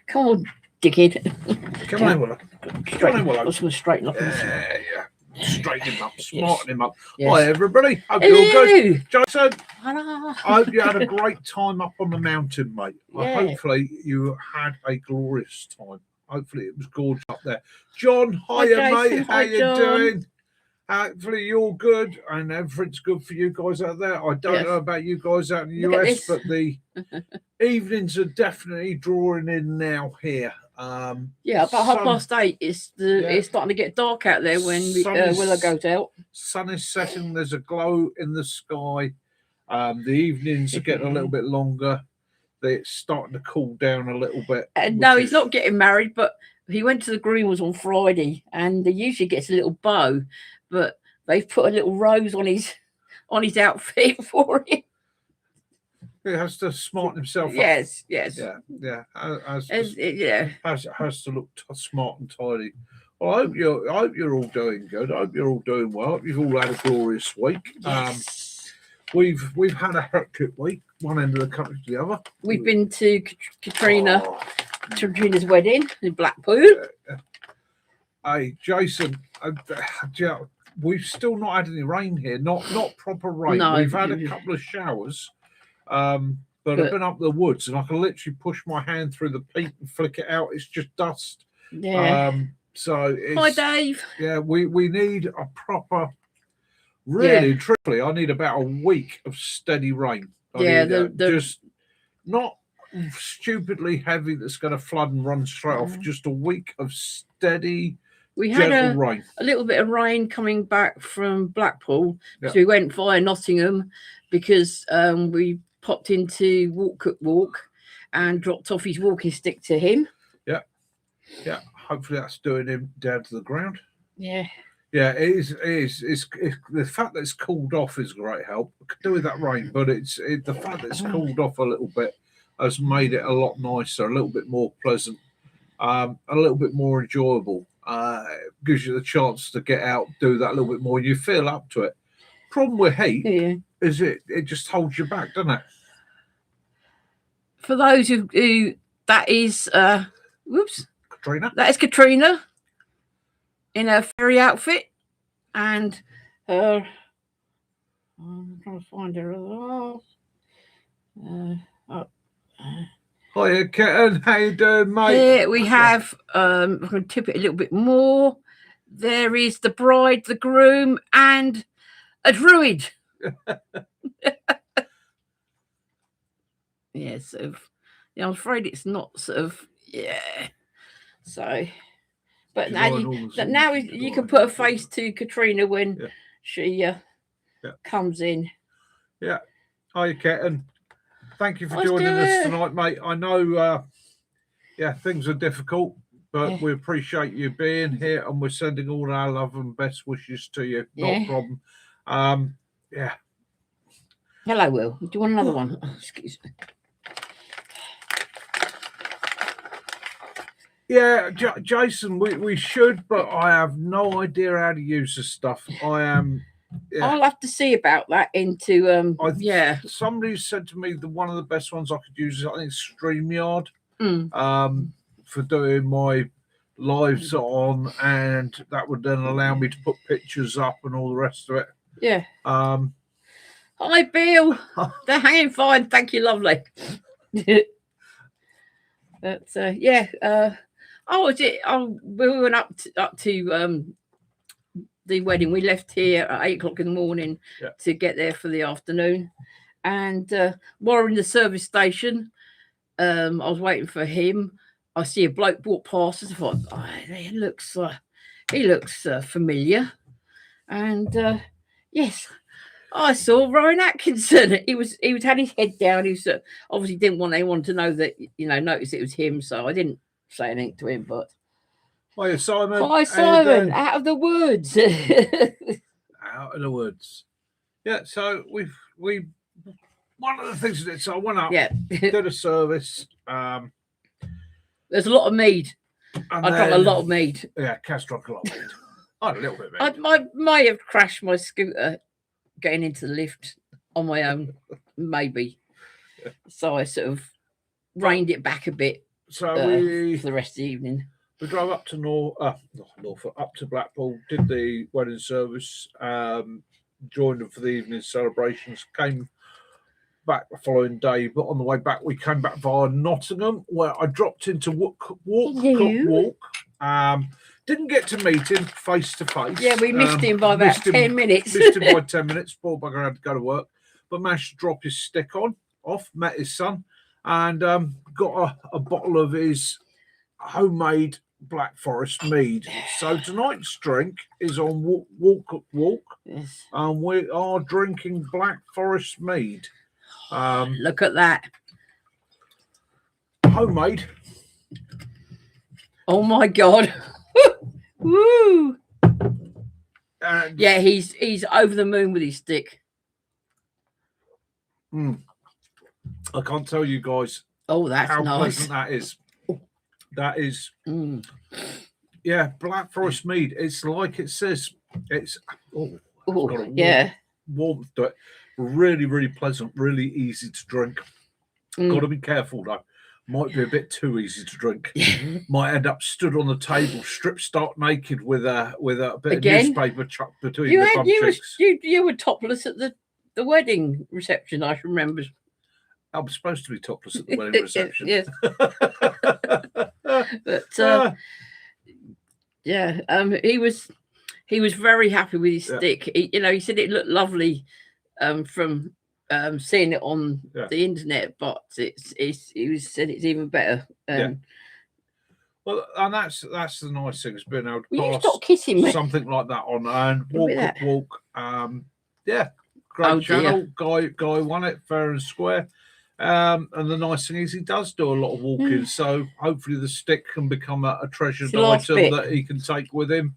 Come on, dickhead. Come on, Willow. Come on, Willow. I was going to straighten up. Yeah. Straighten him up, smarten him up. Yes. Hi, everybody. Hope you're all good. Jason, Hello. I hope you had a great time up on the mountain, mate. Yeah. Hopefully you had a glorious time. Hopefully it was gorgeous up there. John, hiya, Jason. mate. How Hi, you John. doing? Hopefully you're good and everything's good for you guys out there. I don't Yes. know about you guys out in the Look at US, this. but the evenings are definitely drawing in now here. Yeah, about 8:30. It's starting to get dark out there when Willow goes out. Sun is setting. There's a glow in the sky. The evenings are getting a little bit longer. It's starting to cool down a little bit. No, he's not getting married, but he went to the Greenwoods on Friday, and he usually gets a little bow, but they've put a little rose on his outfit for him. He has to smarten himself up. Yes. Yeah. Has to look smart and tidy. Well, I hope you're all doing good. I hope you're all doing well. I hope you've all had a glorious week. Yes. We've had a hectic week, one end of the country to the other. We've been to Katrina's wedding in Blackpool. Hey, Jason, we've still not had any rain here. Not proper rain. No. We've had a couple of showers. But I've been up the woods and I can literally push my hand through the peat and flick it out. It's just dust. Yeah. So it's, Hi, Dave. Yeah, we need a proper. Really, truthfully, I need about a week of steady rain. Just not stupidly heavy that's going to flood and run straight off. Just a week of steady. We had rain. A little bit of rain coming back from Blackpool. So we went via Nottingham because we popped into Walk and dropped off his walking stick to him. Yeah. Hopefully that's doing him down to the ground. Yeah. Yeah, it is. It's the fact that it's cooled off is a great help. I could do with that rain, but the fact that it's cooled off a little bit has made it a lot nicer, a little bit more pleasant, a little bit more enjoyable. Gives you the chance to get out, do that a little bit more. You feel up to it. Problem with heat is it just holds you back, doesn't it? For those who that is, Katrina. That is Katrina in her fairy outfit, and her. I'm trying to find her. Hiya, Kitten. How you doing, mate? Here we have. I'm going to tip it a little bit more. There is the bride, the groom, and a druid. Yeah, sort of. Yeah, I'm afraid it's not sort of. Yeah. So, but now you can put a face to Katrina when she comes in. Yeah. Hiya, Kitten. Thank you for joining us tonight, mate. I know, things are difficult, but we appreciate you being here, and we're sending all our love and best wishes to you. Not a problem. Hello, Will. Do you want another one? Oh, excuse me. Yeah, Jason, we should, but I have no idea how to use this stuff. I'll have to see about that into Somebody said to me that one of the best ones I could use is I think StreamYard for doing my lives on, and that would then allow me to put pictures up and all the rest of it. Yeah. Hi, Bill. They're hanging fine. Thank you, lovely. But we went up to the wedding. We left here at 8:00 in the morning to get there for the afternoon, and while we're in the service station, I was waiting for him. I see a bloke walk past us. I thought, he looks familiar, and yes, I saw Rowan Atkinson. He had his head down. He was obviously didn't want anyone to know that notice it was him, so I didn't say anything to him. But hiya, Simon. Hi, Simon. Out of the woods. Out of the woods. Yeah. So we one of the things that I went up, did a service. There's a lot of mead. I drank a lot of mead. Yeah, Cass drank a lot of mead. I had a little bit of mead. I may have crashed my scooter getting into the lift on my own, maybe. So I sort of reined it back a bit. So for we the rest of the evening. drove up to Norfolk, up to Blackpool, did the wedding service, joined them for the evening celebrations, came back the following day, but on the way back we came back via Nottingham, where I dropped into Walk. Didn't get to meet him face to face. Yeah, we missed him by about 10 minutes. Missed him by 10 minutes. Poor bugger had to go to work, but managed to drop his stick off, met his son, and got a bottle of his homemade Black Forest mead. So tonight's drink is on Walk, Yes. and we are drinking Black Forest mead. Look at that. Homemade. Oh my God. Woo. And Yeah, he's over the moon with his stick. I can't tell you guys Oh, that's how nice. pleasant that is. That is, Mm. yeah, Black Forest mead. It's like it says. It's Ooh, got a yeah. warmth to it. Really, really pleasant. Really easy to drink. Mm. Got to be careful though. Might be a bit too easy to drink. Might end up stood on the table, stripped stark naked with a bit Again? of newspaper chucked between You the had bum you cheeks. were topless at the wedding reception. I remember. I was supposed to be topless at the wedding reception. Yes, but yeah, he was very happy with his Yeah. stick. He said it looked lovely from seeing it on the internet, but he said it's even better. Well, and that's the nice thing. It's been able to Will you pass stop kissing me? something like that on and Look at walk. Yeah, great Oh, channel. Guy won it fair and square. And the nice thing is he does do a lot of walking, so hopefully the stick can become a treasured It's the last item bit. that he can take with him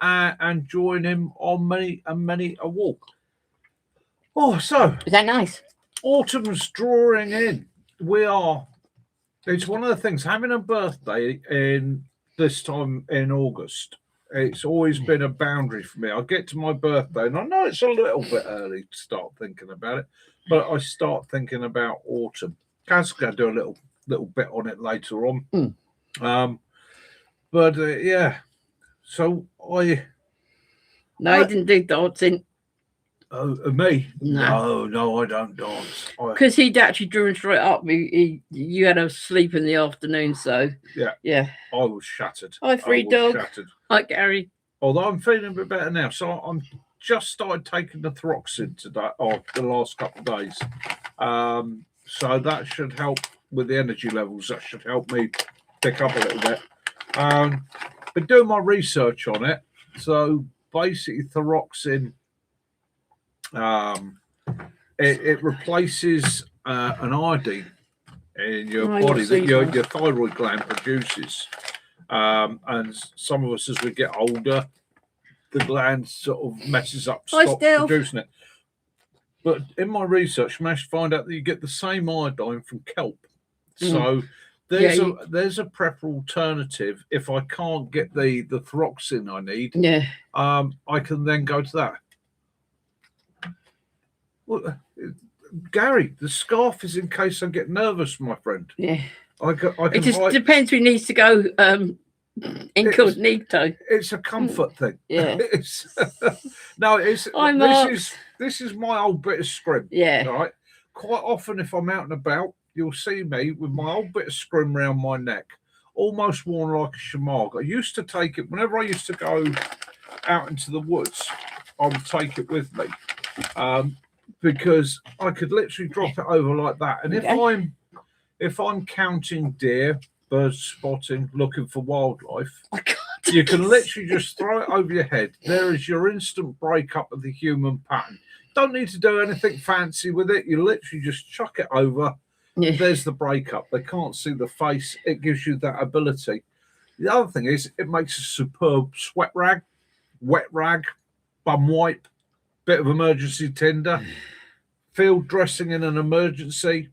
and join him on many a walk. Oh, so Is that nice? autumn's drawing in. It's one of the things, having a birthday in this time in August, it's always been a boundary for me. I get to my birthday and I know it's a little bit early to start thinking about it, but I start thinking about autumn. Kaz's going to do a little bit on it later on. Yeah, so No, he didn't do dancing me? No. No, I don't dance. because he'd actually driven straight up. You had a sleep in the afternoon, so yeah. I was shattered. Hi, free I was dog. Shattered. Hi, Gary. Although I'm feeling a bit better now, so I'm just started taking the Throxin today, or the last couple of days. So that should help with the energy levels. That should help me pick up a little bit. Been doing my research on it. So basically, Throxin, it replaces an iodine in your body that your thyroid gland produces. And some of us, as we get older, the gland sort of messes up, stops producing it. But in my research, I managed to find out that you get the same iodine from kelp. So there's a prep alternative. If I can't get the Throxin I need, I can then go to that. Well, Gary, the scarf is in case I get nervous, my friend. Yeah. I can it just depends who needs to go incognito. It's a comfort thing. Yeah. This is my old bit of scrim. Yeah. Right. Quite often, if I'm out and about, you'll see me with my old bit of scrim round my neck, almost worn like a shamag. I used to take it whenever I used to go out into the woods. I would take it with me because I could literally drop it over like that. And if I'm counting deer, birds spotting, looking for wildlife, you can literally just throw it over your head. There is your instant breakup of the human pattern. Don't need to do anything fancy with it. You literally just chuck it over. Yeah. There's the breakup. They can't see the face. It gives you that ability. The other thing is it makes a superb sweat rag, wet rag, bum wipe, bit of emergency tinder, field dressing in an emergency.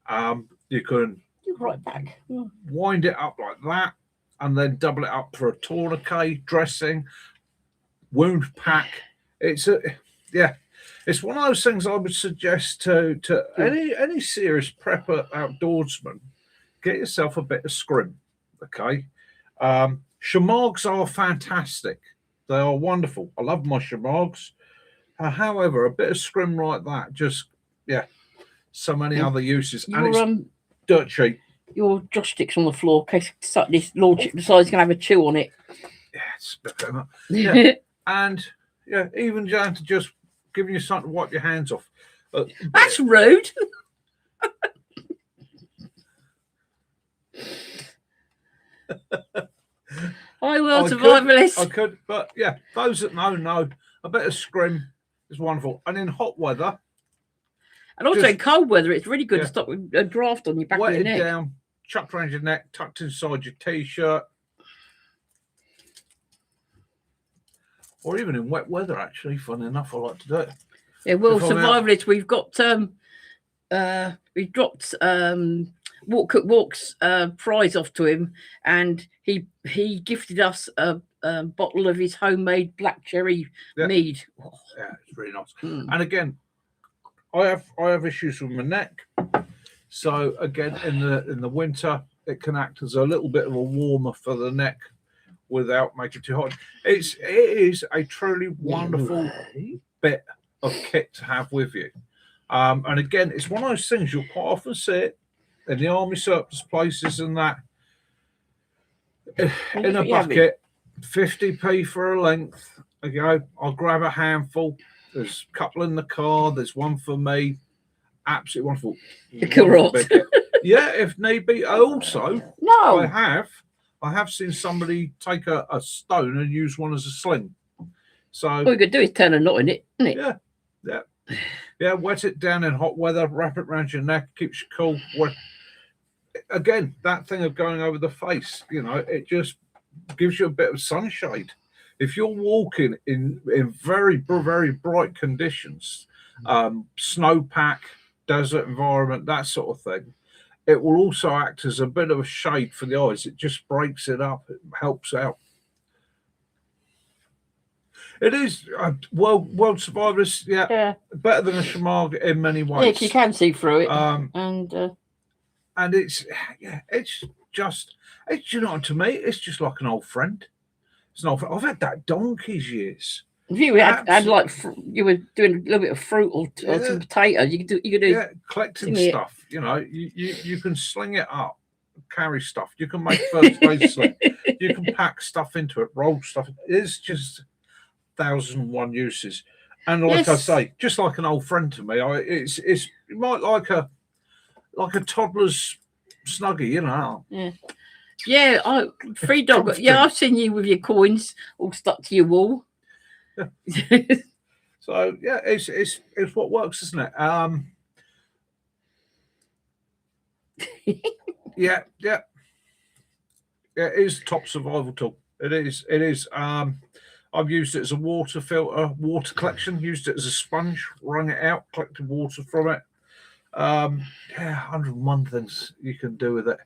You can right back. Wind it up like that and then double it up for a tourniquet, dressing, wound pack. It's one of those things I would suggest to any serious prepper outdoorsman get yourself a bit of scrim. Okay. Shamargs are fantastic. They are wonderful. I love my shamargs. However, a bit of scrim like that, just, so many other uses. And it's dirt cheap. Your joysticks on the floor in case this lordship decides he's going to have a chew on it. Yeah, it's a bit better. Yeah. And, even down to just giving you something to wipe your hands off. That's rude. I will, survivalist. I could, but those that know, a bit of scrim is wonderful. And in hot weather, and also in cold weather, it's really good to stop with a draft on your back of your neck. Down, chucked around your neck, tucked inside your t-shirt, or even in wet weather. Actually, funny enough, I like to do it. Yeah, well, survivalist, we've got we've dropped Walk's prize off to him, and he gifted us a bottle of his homemade black cherry mead. Oh. Yeah, it's really nice. And again, I have issues with my neck, so again in the winter it can act as a little bit of a warmer for the neck without making it too hot. It is a truly wonderful bit of kit to have with you. And again, it's one of those things you'll quite often see it in the army surplus places and that in a bucket, 50p for a length. Okay, I'll grab a handful. There's a couple in the car. There's one for me. Absolutely wonderful. Correct. Yeah, if need be. Also, I have seen somebody take a stone and use one as a sling. So all you could do is turn a knot in it, isn't it? Yeah. Wet it down in hot weather. Wrap it around your neck. Keeps you cool. Again, that thing of going over the face, it just gives you a bit of sunshade. If you're walking in very, very bright conditions, snowpack, desert environment, that sort of thing, it will also act as a bit of a shade for the eyes. It just breaks it up. It helps out. It is world survivors, better than a Shamag in many ways. Yeah, you can see through it, and it's just to me, it's just like an old friend. It's an old friend. I've had that donkey's years. If you had like you were doing a little bit of fruit or some potatoes, you could do collecting stuff. You can sling it up, carry stuff. You can make first aid sling. You can pack stuff into it, roll stuff. It's just 1,001 uses. And like I say, just like an old friend to me, it's you might like a toddler's snuggie, Yeah, free dog. Yeah, I've seen you with your coins all stuck to your wall. So it's what works, isn't it? Yeah. It is top survival tool. It is. I've used it as a water filter, water collection. Used it as a sponge, wrung it out, collected water from it. 101 things you can do with it.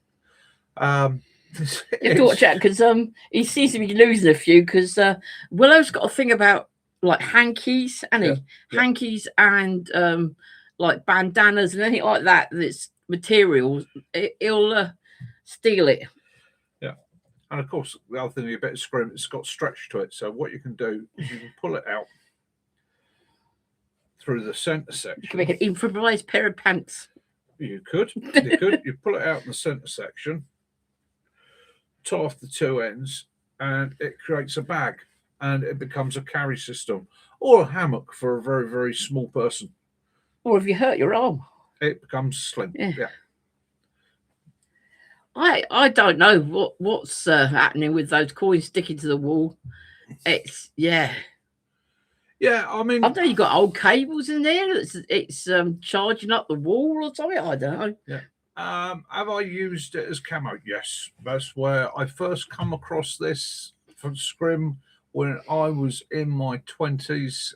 You have to watch out because he seems to be losing a few because Willow's got a thing about like hankies, hankies and like bandanas and anything like that. That's materials. He'll steal it. Yeah, and of course the other thing, a bit of scrim, it's got stretch to it. So what you can do is you can pull it out through the center section. You can make an improvised pair of pants. You could. You pull it out in the center section, tie off the two ends, and it creates a bag, and it becomes a carry system or a hammock for a very, very small person. Or if you hurt your arm, it becomes slim. Yeah. I don't know what's happening with those coins sticking to the wall. It's Yeah, I mean, I know you got old cables in there. It's charging up the wall or something. I don't know. Yeah. Have I used it as camo? Yes. That's where I first come across this from scrim when I was in my 20s.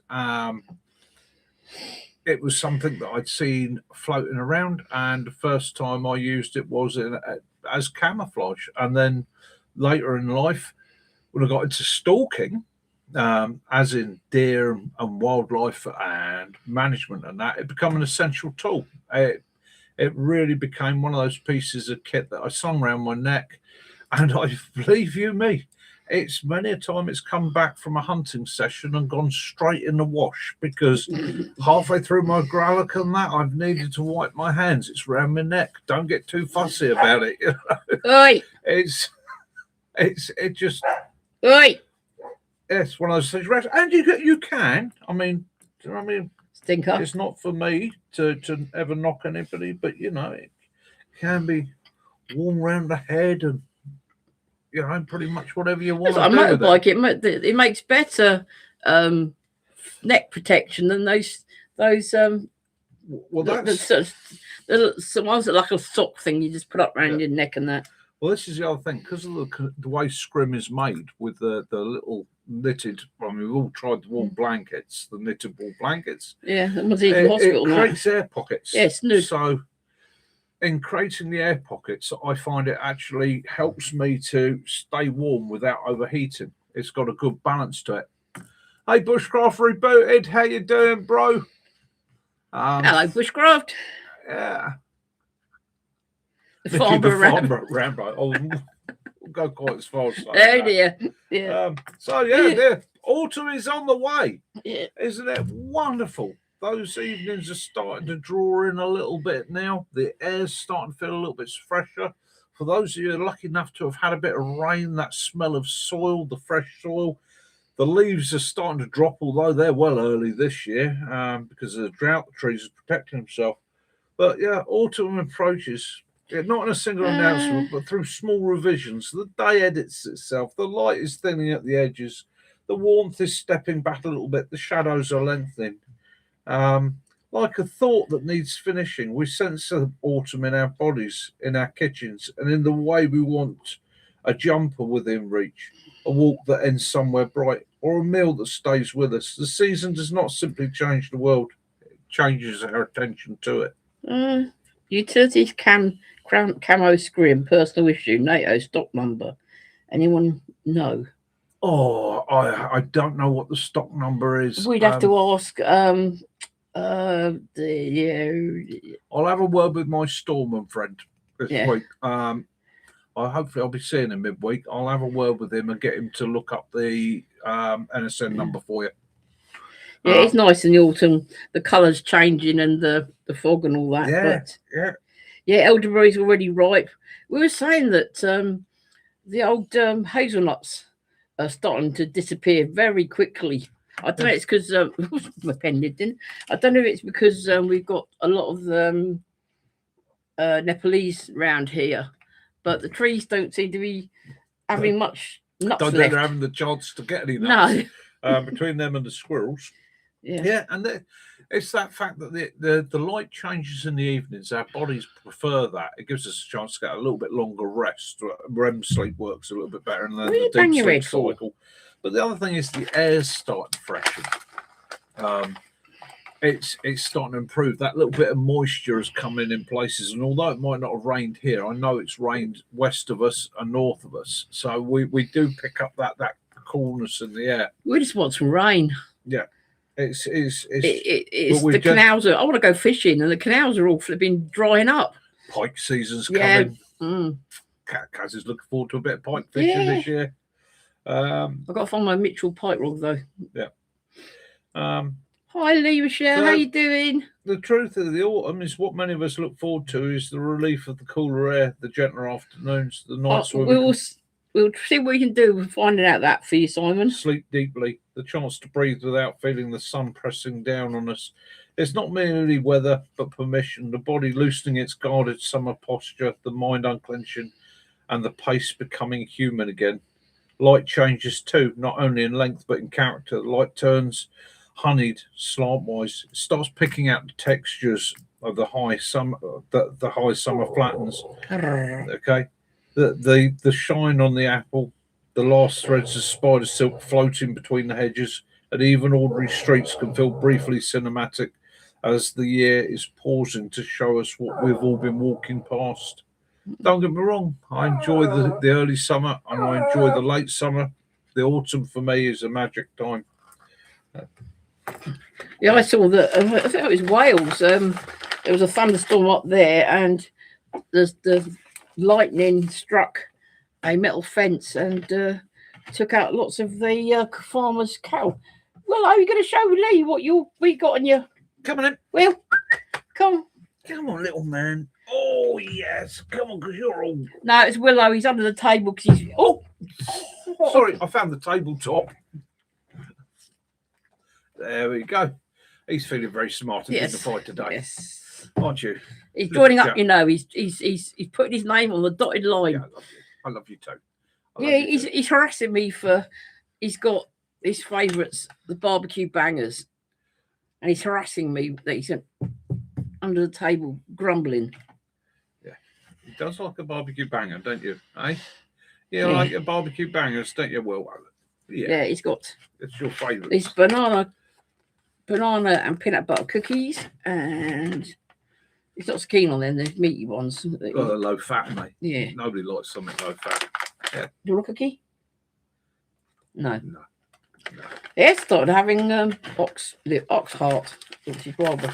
It was something that I'd seen floating around, and the first time I used it was as camouflage. And then later in life, when I got into stalking, as in deer and wildlife and management and that, it became an essential tool. it really became one of those pieces of kit that I slung around my neck. And I believe you me, it's many a time it's come back from a hunting session and gone straight in the wash, because halfway through my gralloch and that, I've needed to wipe my hands. It's around my neck. Don't get too fussy about it. You know? Oi, It just, oi, it's one of those things. And you can. I mean, do you know what I mean? stinker. It's not for me to ever knock anybody, but you know, it can be warm around the head and, you know, pretty much whatever you want. That's like a motorbike. It makes better neck protection than those well, that's the ones that like a sock thing you just put up around your neck and that. well. This is the other thing, because of the way scrim is made with the little knitted. I mean, we've all tried the wool blankets, the knitted wool blankets. Yeah, that was in the hospital. It creates air pockets. Yes, yeah, so in creating the air pockets, I find it actually helps me to stay warm without overheating. It's got a good balance to it. Hey, Bushcraft Rebooted, how you doing, bro? Hello, Bushcraft. Yeah. The farmer Rambo. Oh, we'll go quite as far as saying oh that. dear. Yeah. So yeah, autumn is on the way. Yeah. Isn't it wonderful? Those evenings are starting to draw in a little bit now. The air's starting to feel a little bit fresher. For those of you who are lucky enough to have had a bit of rain, that smell of soil, the fresh soil, the leaves are starting to drop, although they're well early this year because of the drought. The trees are protecting themselves. But yeah, autumn approaches. Yeah, not in a single announcement, but through small revisions. The day edits itself. The light is thinning at the edges. The warmth is stepping back a little bit. The shadows are lengthening. Like a thought that needs finishing. We sense autumn in our bodies, in our kitchens, and in the way we want a jumper within reach, a walk that ends somewhere bright, or a meal that stays with us. The season does not simply change the world, it changes our attention to it. Utilities camo scrim, personal issue, NATO stock number. Anyone know? Oh, I don't know what the stock number is. We'd have to ask. I'll have a word with my storeman friend this week. Hopefully I'll be seeing him midweek. I'll have a word with him and get him to look up the NSN number for you. Yeah, it's nice in the autumn. The colours changing and the fog and all that. Yeah, elderberries already ripe. We were saying that the old hazelnuts are starting to disappear very quickly. I don't know. It's because my pen didn't. I don't know if it's because we've got a lot of Nepalese around here, but the trees don't seem to be having much nuts left. They're having the chance to get any nuts. No. Between them and the squirrels. Yeah, and it's that fact that the light changes in the evenings. Our bodies prefer that. It gives us a chance to get a little bit longer rest. REM sleep works a little bit better than the deep sleep cycle. But the other thing is the air's starting to freshen. It's starting to improve. That little bit of moisture has come in places, and although it might not have rained here, I know it's rained west of us and north of us. So we do pick up that coolness in the air. We just want some rain. Yeah. It's the canals I want to go fishing, and the canals are all flipping drying up. Pike season's coming. Kaz is looking forward to a bit of pike fishing this year. I've got to find my Mitchell pike rod though. Yeah. Hi Lee Michelle, how you doing? The truth of the autumn is what many of us look forward to is the relief of the cooler air, the gentler afternoons, the nights where we'll see what we can do with finding out that for you, Simon. Sleep deeply, the chance to breathe without feeling the sun pressing down on us. It's not merely weather, but permission, the body loosening its guarded summer posture, the mind unclenching, and the pace becoming human again. Light changes too, not only in length, but in character. The light turns honeyed, slantwise. It starts picking out the textures of the high summer, the high summer flattens. Okay. The shine on the apple, the last threads of spider silk floating between the hedges, and even ordinary streets can feel briefly cinematic as the year is pausing to show us what we've all been walking past. Don't get me wrong, I enjoy the early summer and I enjoy the late summer. The autumn for me is a magic time. Yeah, I saw that. I think it was Wales. there was a thunderstorm up there, and the lightning struck a metal fence and took out lots of the farmers' cattle. Well, are you going to show Lee what we got on your? Come on in. Well, come. Come on, little man. Oh yes, come on, because you're all. No, it's Willow. He's under the table because he's. Oh, sorry, I found the tabletop. There we go. He's feeling very smart and dignified today. Yes, aren't you? He's joining up. You know, he's putting his name on the dotted line. Yeah, I love you too. He's harassing me for. He's got his favourites, the barbecue bangers, and he's harassing me that he's under the table grumbling. Yeah, he does like a barbecue banger, don't you? Eh? Yeah, like your barbecue bangers, don't you? Well, yeah, he's got. It's your favourite. These banana and peanut butter cookies, and he's not so keen on them. They're meaty ones. Got a low fat, mate. Yeah. Nobody likes something low fat. Yeah. Do you want a cookie? No. No. Yeah, started having the ox heart, which is rather.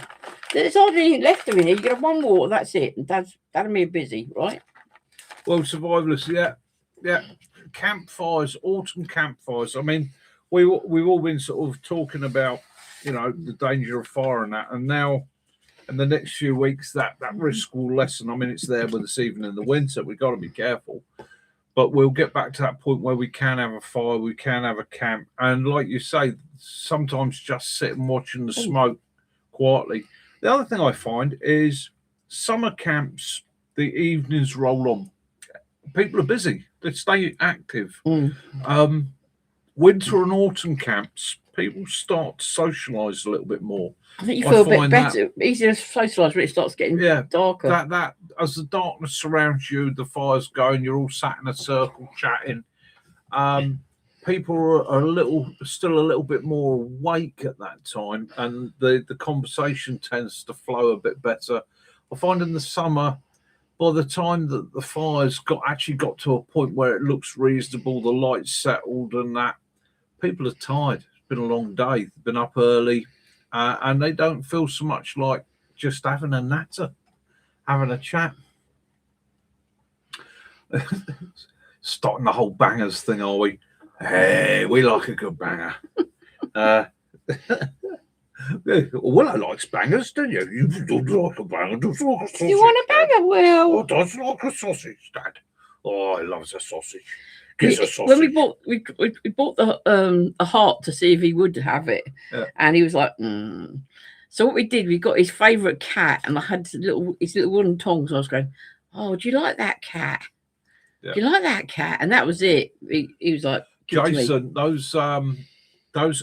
There's hardly anything left of it. You get one more, that's it. And that'll be busy, right? Well, survivalists, yeah. Campfires, autumn campfires. I mean, we've all been sort of talking about, you know, the danger of fire and that, and now in the next few weeks that risk will lessen. I mean, it's there with us even in the winter. We've got to be careful. But we'll get back to that point where we can have a fire, we can have a camp. And like you say, sometimes just sit and watching the smoke quietly. The other thing I find is summer camps, the evenings roll on. People are busy. They stay active. Winter and autumn camps, people start to socialise a little bit more. I think you feel a bit better, easier to socialise when it starts getting darker. That as the darkness surrounds you, the fire's going, you're all sat in a circle chatting. People are still a little bit more awake at that time, and the conversation tends to flow a bit better. I find in the summer, by the time that the fire's actually got to a point where it looks reasonable, the light's settled and that, people are tired. It's been a long day. They've been up early. And they don't feel so much like just having a natter, having a chat. Starting the whole bangers thing, are we? Hey, we like a good banger. Willow likes bangers, don't you? You don't like a banger. Don't like a sausage. You want a banger, Will? Oh, does like a sausage, Dad. Oh, he loves a sausage. Gives a sausage. When we bought the heart to see if he would have it, and he was like, So what we did, we got his favourite cat, and I had his little wooden tongs. I was going, "Oh, do you like that cat? Do you like that cat?" And that was it. He was like, Jason, those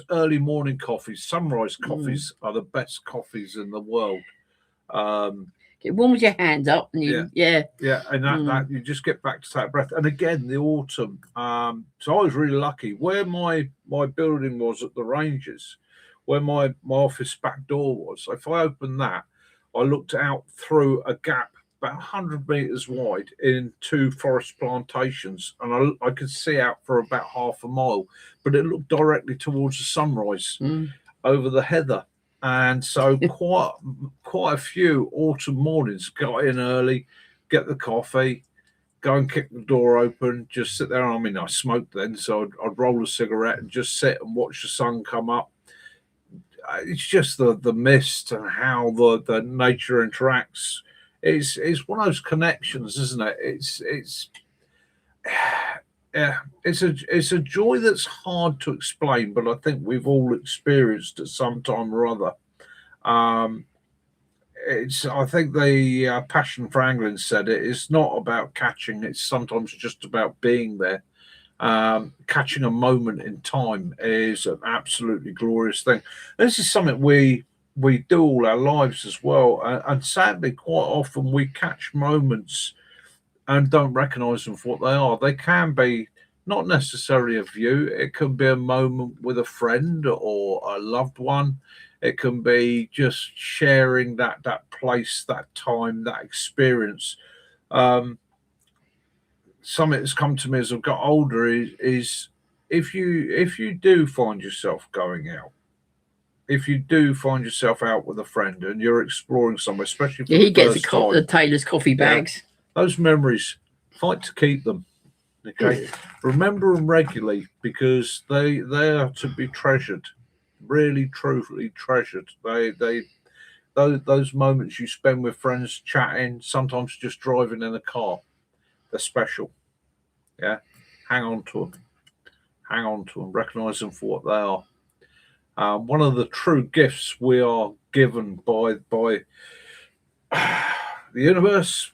early morning coffees, sunrise coffees, are the best coffees in the world. It warms your hands up, and and that you just get back to that breath. And again, the autumn. So I was really lucky. Where my building was at the Ranges, where my office back door was. If I opened that, I looked out through a gap about 100 meters wide in 2 forest plantations, and I could see out for about half a mile, but it looked directly towards the sunrise over the heather. And so quite a few autumn mornings, got in early, get the coffee, go and kick the door open, just sit there. I mean, I smoked then, so I'd roll a cigarette and just sit and watch the sun come up. It's just the mist and how the nature interacts. It's one of those connections, isn't it? It's a joy that's hard to explain, but I think we've all experienced at some time or other. I think the Passion for Angling said it's not about catching, it's sometimes just about being there. Catching a moment in time is an absolutely glorious thing. This is something we do all our lives as well, and sadly quite often we catch moments and don't recognize them for what they are. They can be not necessarily a view. It can be a moment with a friend or a loved one. It can be just sharing that place, that time, that experience. Something that's come to me as I've got older is if you do find yourself going out, if you do find yourself out with a friend and you're exploring somewhere, especially for Yeah, he the gets first time, the Taylor's coffee bags. those memories, fight to keep them. Okay, remember them regularly because they are to be treasured, really, truly treasured. Those moments you spend with friends chatting, sometimes just driving in a car, they're special. Yeah, hang on to them, recognize them for what they are. One of the true gifts we are given by the universe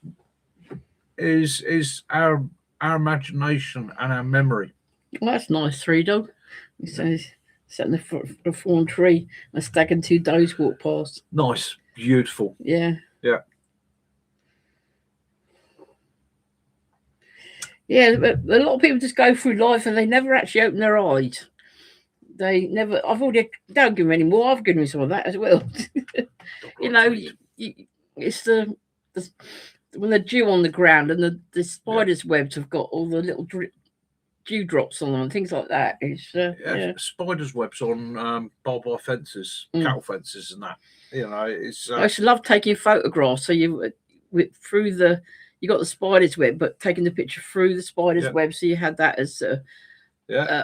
is our imagination and our memory. Well, that's nice, Three Dog. He says, sat in the front of a thorn tree, a stag and 2 does walk past. Nice, beautiful. Yeah. Yeah. Yeah, but a lot of people just go through life and they never actually open their eyes. They never. I've already don't give them any more. I've given them some of that as well. You know, it's the when they're dew on the ground and the spiders' webs have got all the little dewdrops on them and things like that. It's yeah. Spiders' webs on barbed wire fences, cattle fences, and that. You know, it's. I used to love taking photographs. So you through the. You got the spider's web, but taking the picture through the spider's web, so you had that as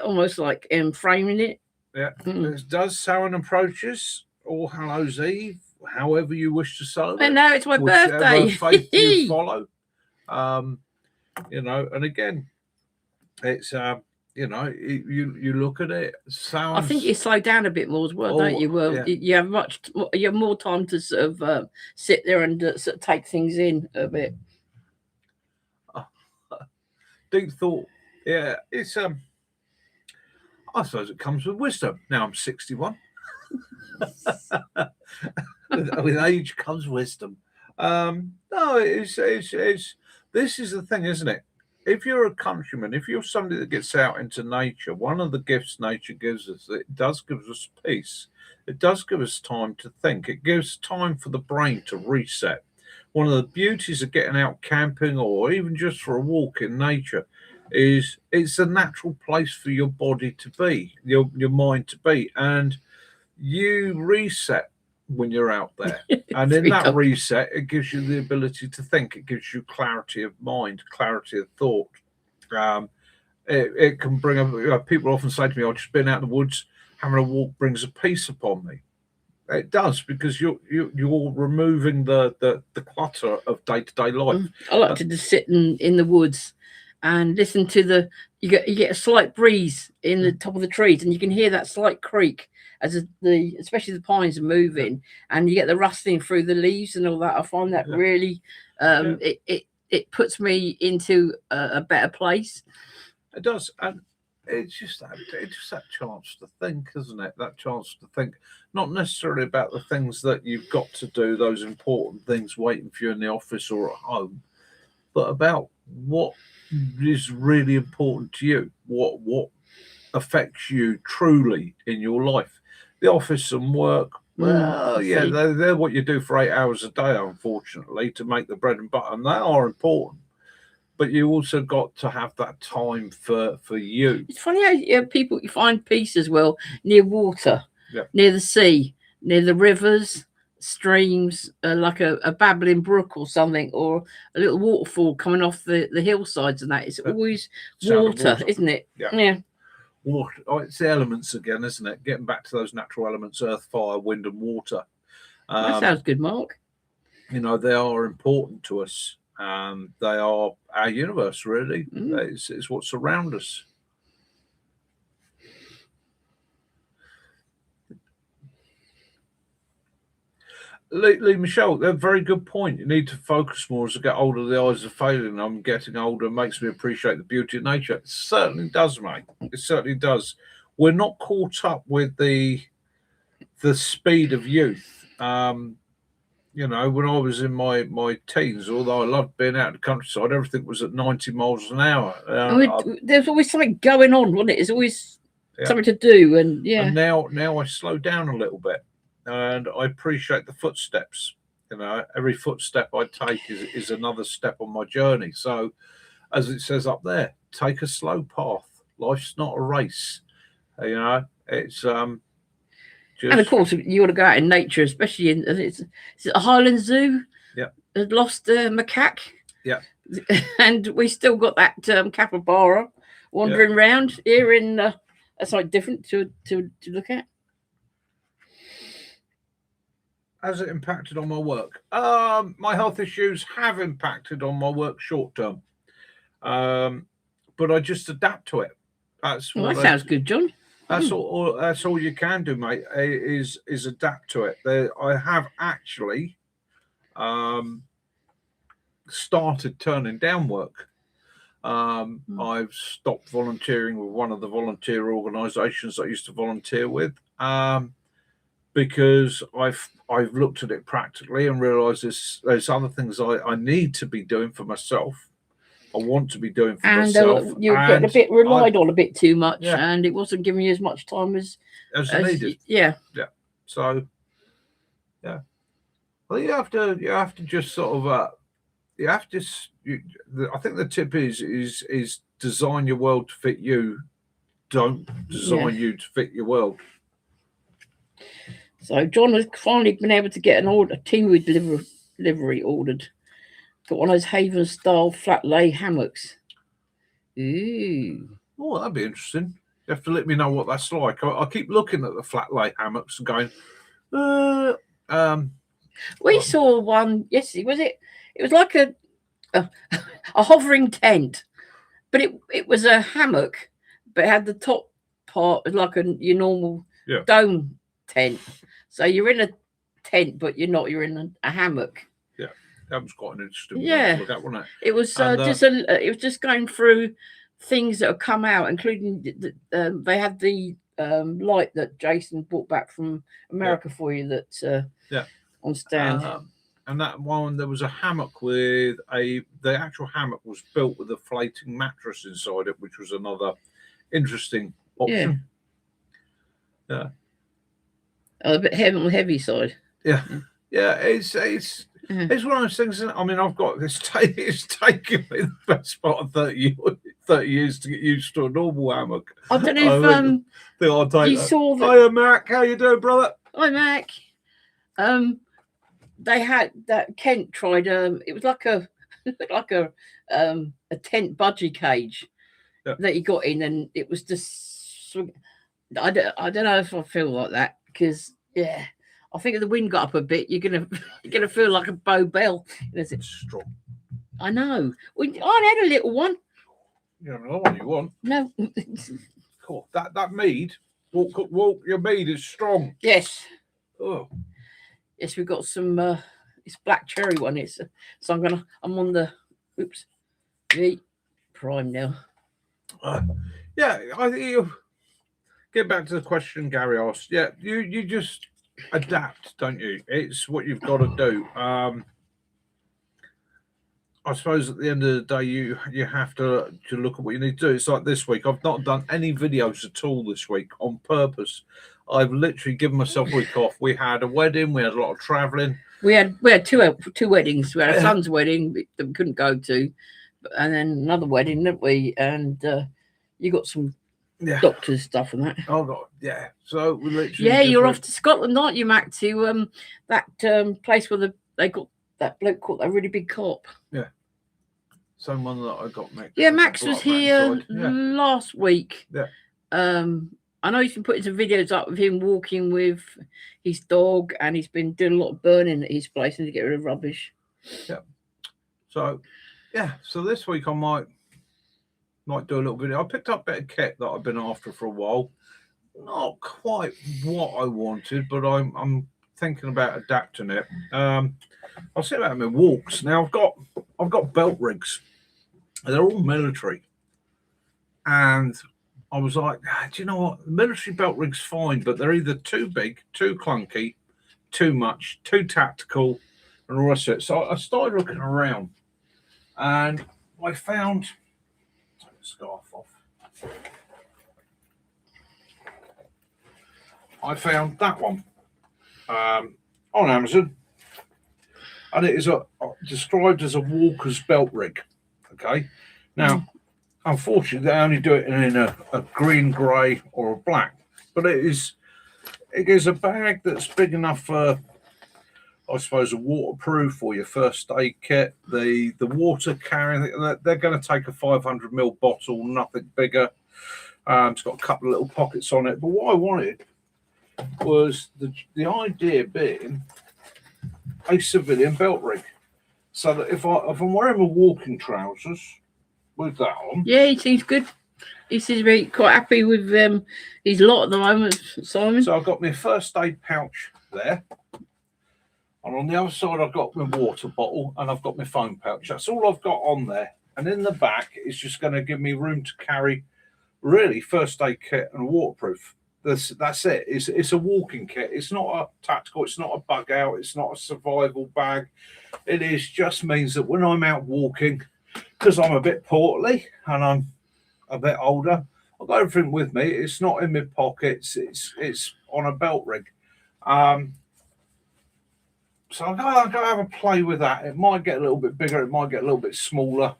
almost like framing it. Yeah. It does Samhain approaches, or Hallows Eve, however you wish to celebrate. And now it's my birthday. Faith you follow. You know, and again, it's you know, you look at it. I think you slow down a bit more as well, don't you? Well, you have you have more time to sort of sit there and sort of take things in a bit. Deep thought. Yeah, it's I suppose it comes with wisdom. Now I'm 61. with age comes wisdom. No, it's this is the thing, isn't it? If you're a countryman, if you're somebody that gets out into nature, one of the gifts nature gives us, it does give us peace. It does give us time to think. It gives time for the brain to reset. One of the beauties of getting out camping or even just for a walk in nature is it's a natural place for your body to be, your mind to be, and you reset when you're out there. And in that reset, it gives you the ability to think. It gives you clarity of mind, clarity of thought. It can bring people often say to me, I've just been out in the woods, having a walk brings a peace upon me. It does, because you're removing the clutter of day-to-day life. I like to just sit in the woods and listen to you get a slight breeze in the top of the trees, and you can hear that slight creak as especially the pines are moving, and you get the rustling through the leaves and all that. I find that really it puts me into a better place. It does, and it's just that chance to think, isn't it? That chance to think, not necessarily about the things that you've got to do, those important things waiting for you in the office or at home, but about what is really important to you, what affects you truly in your life. The office and work, well, they're what you do for 8 hours a day, unfortunately, to make the bread and butter, and they are important. But you also got to have that time for you. It's funny how people you find peace as well near water, near the sea, near the rivers, streams, like a babbling brook or something, or a little waterfall coming off the hillsides and that. It's always water, isn't it? Yeah. Water. Oh, it's the elements again, isn't it? Getting back to those natural elements: earth, fire, wind, and water. That sounds good, Mark. You know, they are important to us. They are our universe, really. It's what surrounds us. Lee Michelle, a very good point. You need to focus more as I get older. The eyes are failing. I'm getting older. It makes me appreciate the beauty of nature. It certainly does, mate. It certainly does. We're not caught up with the speed of youth. You know, when I was in my teens, although I loved being out in the countryside, everything was at 90 miles an hour. There's always something going on, wasn't it? There's always something to do, and And now I slow down a little bit, and I appreciate the footsteps. You know, every footstep I take is another step on my journey. So, as it says up there, take a slow path. Life's not a race. You know, it's And of course, you want to go out in nature, especially in it's a Highland Zoo. Yeah. Had lost a macaque. Yeah. And we still got that capybara wandering around here in. That's like different to look at. Has it impacted on my work? My health issues have impacted on my work short term, but I just adapt to it. That sounds good, John. That's all. That's all you can do, mate. Is adapt to it. I have actually started turning down work. I've stopped volunteering with one of the volunteer organisations I used to volunteer with, because I've looked at it practically and realised there's other things I need to be doing for myself. I want to be doing for myself. You're getting a bit relied on a bit too much, and it wasn't giving you as much time as needed. Yeah. So, yeah. Well, you have to just sort of I think the tip is design your world to fit you. Don't design you to fit your world. So John has finally been able to get a Teamwood delivery ordered. Got one of those Haven style flat lay hammocks. Ooh. Oh, that'd be interesting. You have to let me know what that's like. I keep looking at the flat lay hammocks and going, we saw one yesterday. Was it? It was like a hovering tent, but it was a hammock, but it had the top part like your normal dome tent. So you're in a tent, but you're not. You're in a hammock. Yeah, that was quite an interesting one to look at, wasn't it? It was it was just going through things that have come out, including they had the light that Jason brought back from America for you. That on stand. And that one, there was a hammock with the actual hammock was built with a floating mattress inside it, which was another interesting option. Yeah. A bit heavy side. Yeah. It's one of those things. I mean, I've got this. It's taken me the best part of 30 years to get used to a normal hammock. I don't know if you saw that. Hiya, Mac. How you doing, brother? Hi, Mac. They had that Kent tried. It was like a tent budgie cage that he got in, and it was just. I don't know if I feel like that because I think if the wind got up a bit, you're gonna feel like a Bow Bell. It's strong. I know. I had a little one. You don't know what you want. No. Cool. That mead. Walk. Your mead is strong. Yes. Oh. Yes, we've got some. It's black cherry one. So I'm on the. Oops. The prime now. I think you get back to the question Gary asked. Yeah, you just adapt, don't you? It's what you've got to do. I suppose at the end of the day, you have to look at what you need to do. It's like this week. I've not done any videos at all this week on purpose. I've literally given myself a week off. We had a wedding. We had a lot of traveling. We had two weddings. We had a son's wedding that we couldn't go to, and then another wedding, didn't we? And you got some doctor's stuff and that. Oh God, yeah. So we literally. You're off to Scotland, aren't you, Mac? To that place where they got that bloke caught that really big carp. Yeah. Same one that I got, Max. Yeah, Max was here last week. Yeah. I know he's been putting some videos up of him walking with his dog, and he's been doing a lot of burning at his place and to get rid of rubbish. Yeah. So, So this week I might do a little video. I picked up a bit of kit that I've been after for a while. Not quite what I wanted, but I'm thinking about adapting it. I'll say about my walks. Now I've got belt rigs. They're all military, and I was like, do you know what? The military belt rig's fine, but they're either too big, too clunky, too much, too tactical, and all the rest of it. So I started looking around, and I found. Take the scarf off. I found that one on Amazon, and it is described as a walker's belt rig. Okay, now unfortunately they only do it in a green, grey, or a black, but it It gives a bag that's big enough for, I suppose, a waterproof or your first aid kit. The water carrying, they're going to take a 500ml bottle, nothing bigger. It's got a couple of little pockets on it. But what I wanted was the idea being a civilian belt rig, so that if I'm wearing my walking trousers with that on, Yeah, he seems good. He seems to be quite happy with his lot at the moment, Simon. So I've got my first aid pouch there, and on the other side I've got my water bottle and I've got my phone pouch. That's all I've got on there. And in the back, it's just going to give me room to carry really first aid kit and waterproof. That's it. It's a walking kit. It's not a tactical. It's not a bug out. It's not a survival bag. It is just means that when I'm out walking, because I'm a bit portly and I'm a bit older, I've got everything with me. It's not in my pockets. It's on a belt rig. So I'm going to have a play with that. It might get a little bit bigger. It might get a little bit smaller.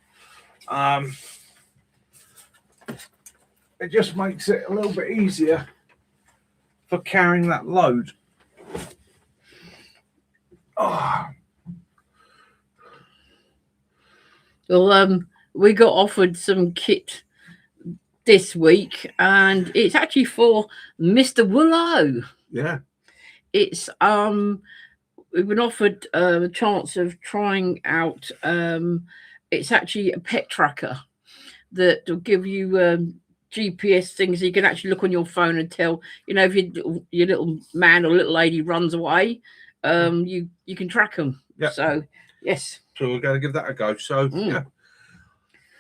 It just makes it a little bit easier for carrying that load. Oh. Well, we got offered some kit this week, and it's actually for Mr. Willow. Yeah. It's we've been offered a chance of trying out. It's actually a pet tracker that will give you GPS things, so you can actually look on your phone and tell, if your little man or little lady runs away, you can track them. Yeah. So yes. So we're going to give that a go. So yeah.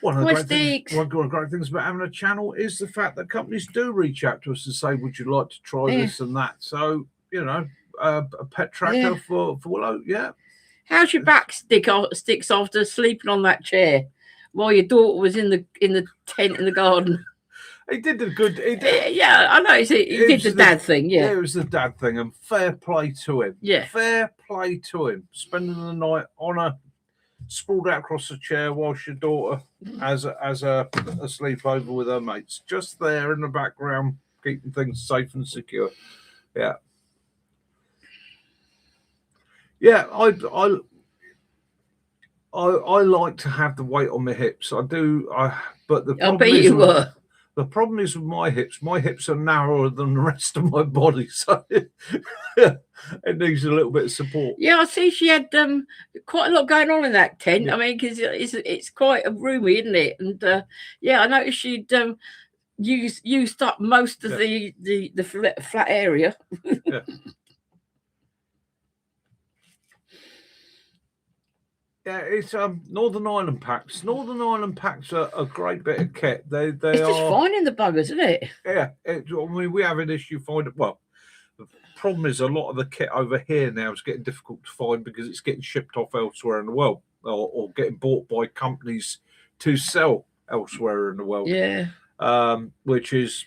One of the great things about having a channel is the fact that companies do reach out to us and say, "Would you like to try this and that?" So a pet tracker for Willow. Yeah. How's your back sticks after sleeping on that chair while your daughter was in the tent in the garden? He did a good. Yeah, I know. He did the dad thing. Yeah, it was the dad thing, and fair play to him. Yeah, fair play to him. Spending the night on sprawled out across the chair whilst your daughter has a sleepover with her mates, just there in the background, keeping things safe and secure. Yeah. Yeah, I like to have the weight on my hips. I do. But the problem is, the problem is with my hips are narrower than the rest of my body, so it needs a little bit of support. Yeah, I see she had quite a lot going on in that tent. Yeah. I mean, because it's quite roomy, isn't it? And I noticed she'd used up most of the flat area. Yeah. Yeah, it's Northern Ireland packs. Northern Ireland packs are a great bit of kit. It's just finding the buggers, isn't it? Yeah, I mean, we have an issue finding. Well, the problem is a lot of the kit over here now is getting difficult to find because it's getting shipped off elsewhere in the world, or getting bought by companies to sell elsewhere in the world. Yeah, which is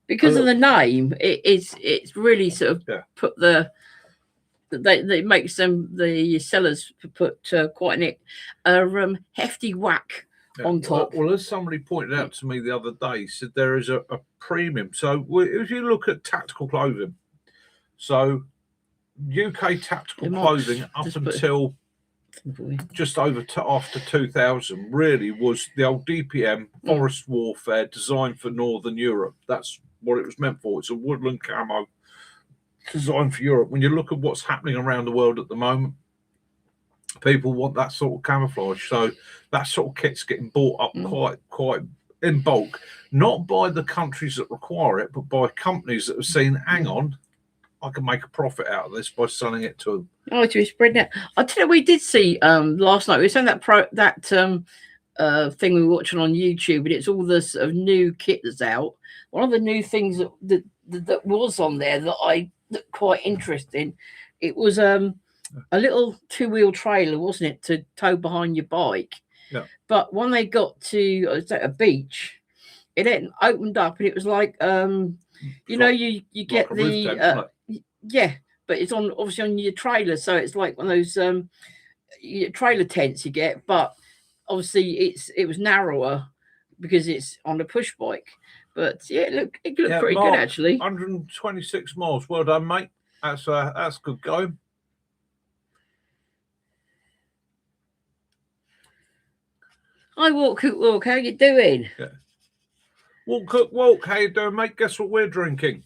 because of the name. It's really sort of put the. That makes the sellers put quite a hefty whack on top. Well, as somebody pointed out to me the other day, said there is a premium. So if you look at tactical clothing, so UK tactical clothing up until just over after 2000 really was the old DPM forest warfare designed for Northern Europe. That's what it was meant for. It's a woodland camo designed for Europe. When you look at what's happening around the world at the moment, people want that sort of camouflage. So that sort of kit's getting bought up quite in bulk, not by the countries that require it, but by companies that have seen, hang on, I can make a profit out of this by selling it to them. Oh, to spread that. I tell you, we did see last night. We were saying that thing we were watching on YouTube, and it's all this sort of new kit that's out. One of the new things that was on there that I quite interesting. It was a little two-wheel trailer, wasn't it, to tow behind your bike? Yeah. But when they got to a beach, it hadn't opened up, and it was like you get like the but it's obviously on your trailer, so it's like one of those trailer tents you get, but obviously it was narrower because it's on a push bike. But yeah, it looked Yeah, pretty Mark, good actually. 126 miles. Well done, mate. That's good going. Hi, walk. How you doing? Yeah. Walk. How you doing, mate? Guess what we're drinking?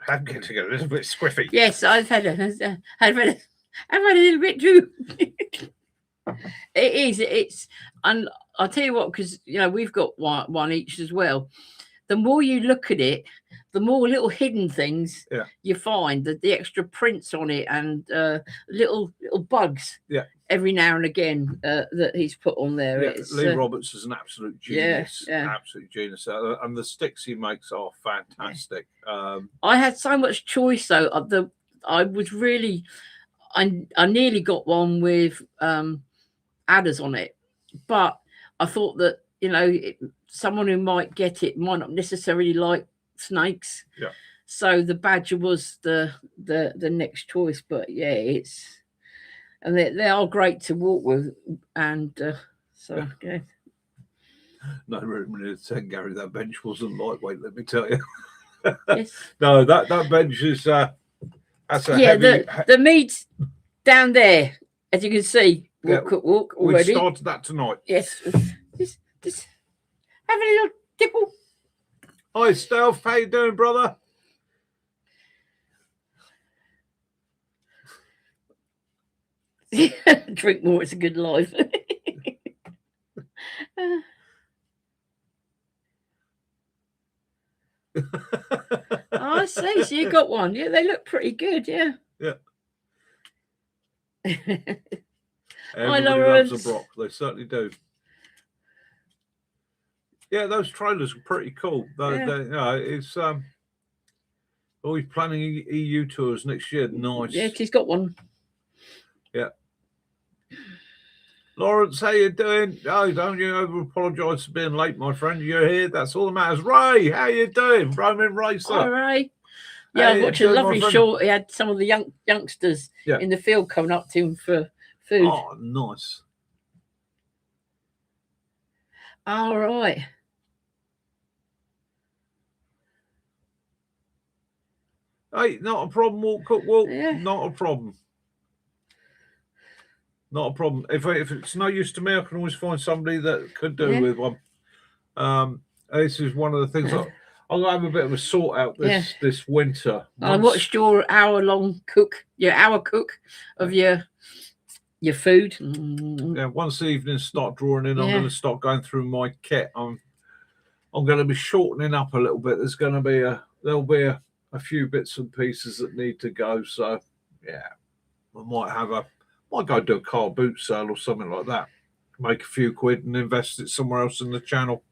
I'm getting a little bit squiffy. Yes, I've had a little bit too. It's, and I'll tell you what, because we've got one each as well. The more you look at it, the more little hidden things you find, the extra prints on it, and little bugs. Yeah. Every now and again that he's put on there. Yeah, Lee Roberts is an absolute genius. Yeah. Absolute genius. And the sticks he makes are fantastic. Yeah. I had so much choice though. I nearly got one with adders on it, but I thought that someone who might get it might not necessarily like snakes. Yeah. So the Badger was the next choice, but yeah, and they are great to walk with, and so yeah. No room in the tent, Gary. That bench wasn't lightweight, let me tell you. Yes. No, that bench is that's a heavy. The meat's down there, as you can see. Walk already. We started that tonight. Yes. Just have a little tipple. Hi, Stealth. How you doing, brother? Drink more, it's a good life. I see. So you got one. Yeah, they look pretty good. Yeah. Yeah. Hi, Lawrence. Loves a Brock. They certainly do. Yeah, those trailers are pretty cool. It's always planning EU tours next year. Nice. Yeah, he's got one. Yeah. Lawrence, how you doing? Oh, don't you ever apologise for being late, my friend. You're here. That's all that matters. Ray, how you doing? Roman Racer. All right. Yeah, I watched a lovely short. He had some of the youngsters in the field coming up to him for food. Oh, nice. All right. Hey, not a problem. Walk. Yeah. Not a problem. Not a problem. If it's no use to me, I can always find somebody that could do with one. This is one of the things I'll have a bit of a sort out this winter. I watched your hour cook of your food. Yeah, once the evenings start drawing in, I'm going to start going through my kit. I'm going to be shortening up a little bit. There'll be a few bits and pieces that need to go. So yeah, I might go do a car boot sale or something like that. Make a few quid and invest it somewhere else in the channel.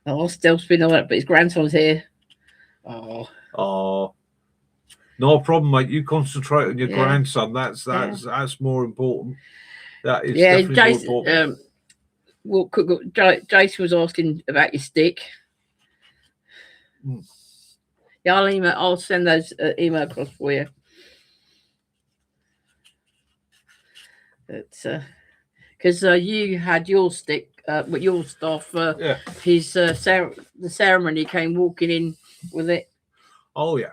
Oh, Stealth's been on it, but his grandson's here. Oh, no problem, mate. You concentrate on your grandson. That's more important. That is definitely more important. Jason was asking about your stick. Yeah, I'll send those email across for you. It's because you had your stick, with your stuff. His the ceremony came walking in with it. Oh yeah.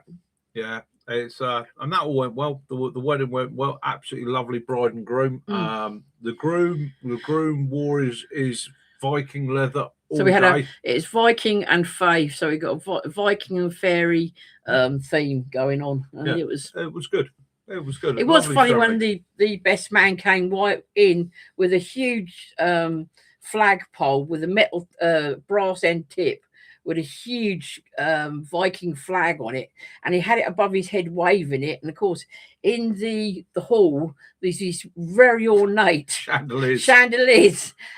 It's and that all went well. The wedding went well. Absolutely lovely bride and groom. The groom wore his Viking leather. So we had it's Viking and Fae. So we got a Viking and fairy theme going on, and it was good. It was good. It was funny when the best man came in with a huge flagpole with a metal brass end tip with a huge Viking flag on it, and he had it above his head waving it. And of course, in the hall, there's these very ornate chandeliers,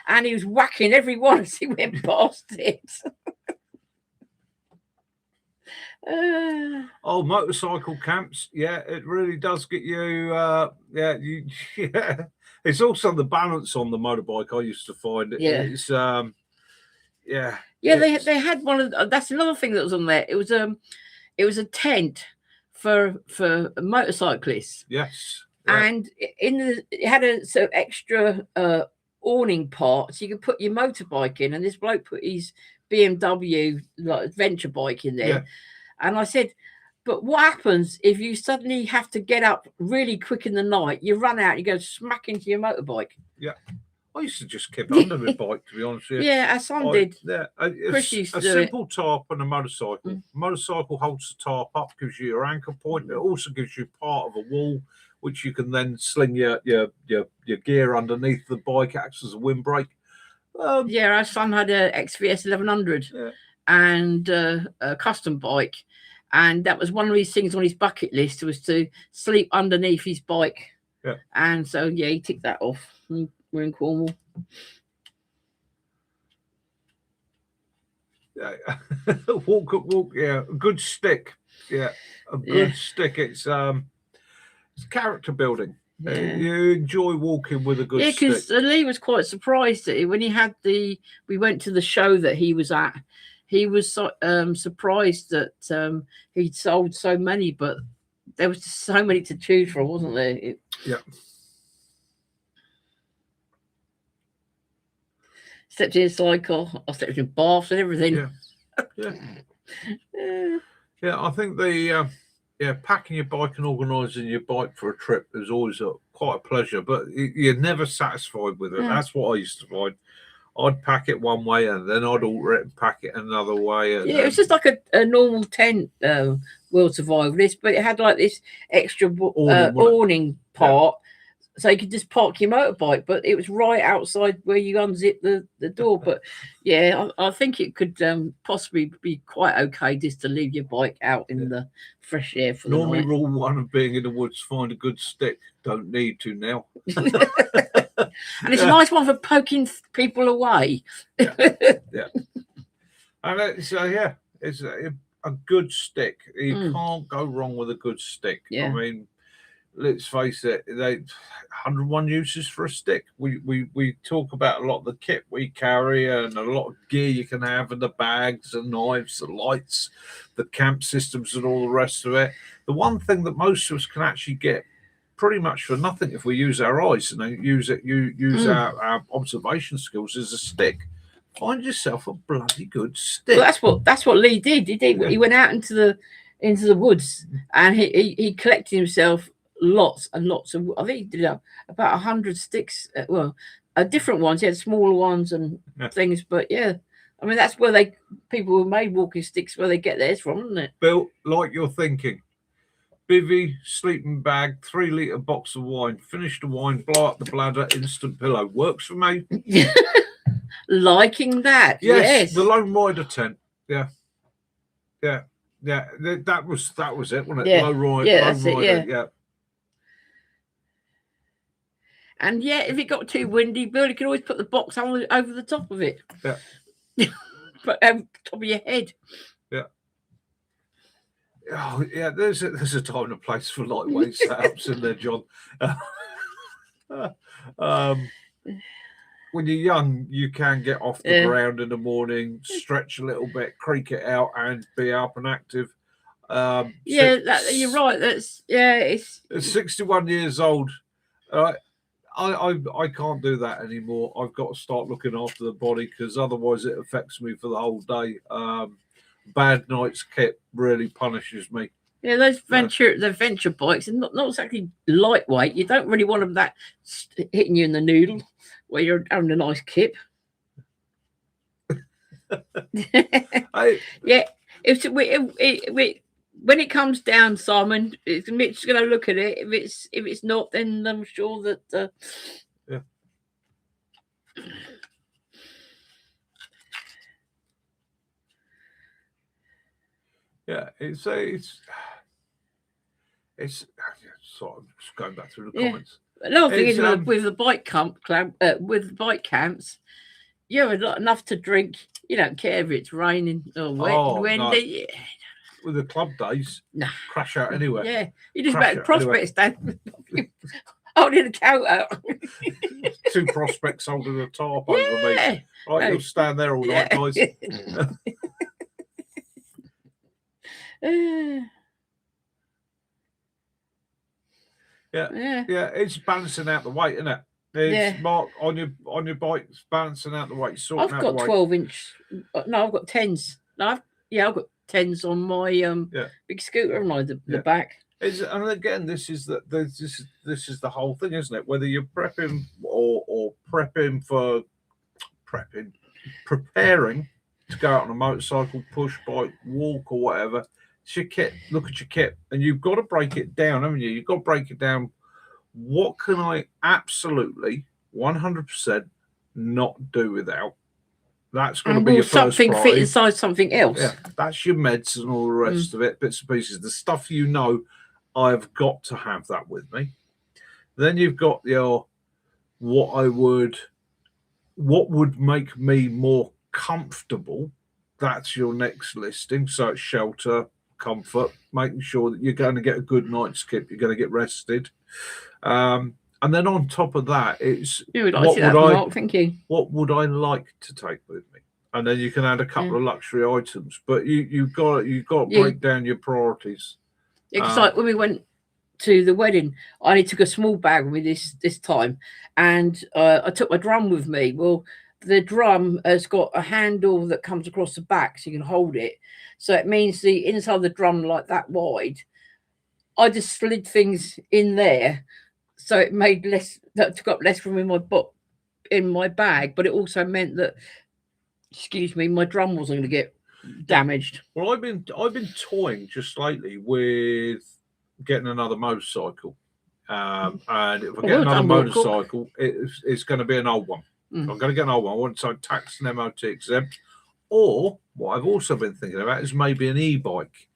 and he was whacking every one as he went past it. Motorcycle camps, it really does get you. It's also the balance on the motorbike. I used to find it. It's they had one of that's another thing that was on there. It was a tent for motorcyclists. Yes. And it had a sort of extra awning part, so you can put your motorbike in. And this bloke put his BMW like adventure bike in there, Yeah. and I said, "But what happens if you suddenly have to get up really quick in the night? You run out, you go smack into your motorbike." I used to just keep under my bike, to be honest with you. Yeah, our son did. Yeah, Chris used to a do it. simple tarp and a motorcycle. Mm. Motorcycle holds the tarp up, gives you your anchor point. It also gives you part of a wall, which you can then sling your gear underneath the bike. Acts as a windbreak. Yeah, our son had a XVS 1100 Yeah. and a custom bike, and that was one of his things on his bucket list was to sleep underneath his bike. Yeah. And so yeah, he ticked that off. We're in Cornwall. Yeah. walk. Yeah, a good stick. Yeah, a good stick. It's character building. Yeah. You enjoy walking with a good Yeah, stick. because Lee was quite surprised that when he had we went to the show that he was at. He was surprised that he'd sold so many, but there was just so many to choose from, wasn't there? Yeah. Stepped in a cycle, I stepped in baths and everything. Yeah. Yeah, I think the packing your bike and organising your bike for a trip is always quite a pleasure, but you're never satisfied with it. Mm. That's what I used to find. I'd pack it one way and then I'd alter it and pack it another way. And yeah, it was just like a normal tent World Survivalist, but it had like this extra awning part, so you could just park your motorbike. But it was right outside where you unzip the door. But yeah, I think it could possibly be quite okay just to leave your bike out in the fresh air for the Normally, night. rule one of being in the woods: find a good stick. Don't need to now. And it's a nice one for poking people away. Yeah. And it's it's a good stick. You can't go wrong with a good stick. Yeah. I mean, let's face it, 101 uses for a stick. We talk about a lot of the kit we carry and a lot of gear you can have, and the bags, the knives, the lights, the camp systems, and all the rest of it. The one thing that most of us can actually get pretty much for nothing if we use our eyes and use our observation skills is a stick. Find yourself a bloody good stick. Well, that's what Lee did. He went out into the woods and he collected himself lots and lots of. I think he did about 100 sticks. Different ones. He had smaller ones and things, but yeah. I mean, that's where people who made walking sticks where they get theirs from, isn't it? Built like you're thinking. Bivvy, sleeping bag, 3 litre box of wine. Finish the wine, blow up the bladder, instant pillow. Works for me. Liking that. Yes. The Lone Rider tent. Yeah. That was it, wasn't it? Yeah. Lone Rider. Yeah. And yeah, if it got too windy, Bill, you could always put the box over the top of it. Yeah. But over the top of your head. Yeah. Oh yeah, there's a time and a place for lightweight setups in there, John. When you're young, you can get off the ground in the morning, stretch a little bit, creak it out, and be up and active. You're right. It's 61 years old. I can't do that anymore. I've got to start looking after the body because otherwise it affects me for the whole day. Bad night's kit really punishes me. Yeah, those venture bikes are not exactly lightweight. You don't really want them that hitting you in the noodle where you're having a nice kip. When it comes down, Simon, Mitch's going to look at it. If it's not, then I'm sure that. Yeah, it's sort of just going back through the comments. Another thing is with the bike camps, you have enough to drink. You don't care if it's raining or wet, windy. No. With the club days, crash out anywhere. Yeah, you just about prospects stand holding the coat out. 2 prospects holding a tarp over me. Right, you'll stand there all night, guys. Yeah, it's balancing out the weight, isn't it? It's Mark on your bike, balancing out the weight, sorting I've out the got weight. 12-inch. No, I've got 10s. No, I've got 10s on my big scooter, haven't I? The back. And again, this is the whole thing, isn't it? Whether you're prepping or preparing to go out on a motorcycle, push bike, walk, or whatever. It's your kit. Look at your kit, and you've got to break it down, haven't you? You've got to break it down. What can I absolutely 100% not do without? That's going to be your first something priority. fit inside something else. Yeah, that's your meds and all the rest of it, bits and pieces. The stuff I've got to have that with me. Then you've got your what would make me more comfortable. That's your next listing. So it's shelter, comfort, making sure that you're going to get a good night's sleep, you're going to get rested. And then on top of that, it's thank you. What would I like to take with me? And then you can add a couple of luxury items, but you've got to break down your priorities. Yeah, because like when we went to the wedding, I only took a small bag with me this time, and I took my drum with me. Well, the drum has got a handle that comes across the back, so you can hold it. So it means the inside of the drum, like that wide, I just slid things in there, so it made less. That took up less room in my bag, but it also meant that, my drum wasn't going to get damaged. Well, I've been toying just lately with getting another motorcycle, and if I get another motorcycle, it's going to be an old one. I'm going to get an old one. I want to tax and MOT exempt. Or what I've also been thinking about is maybe an e-bike,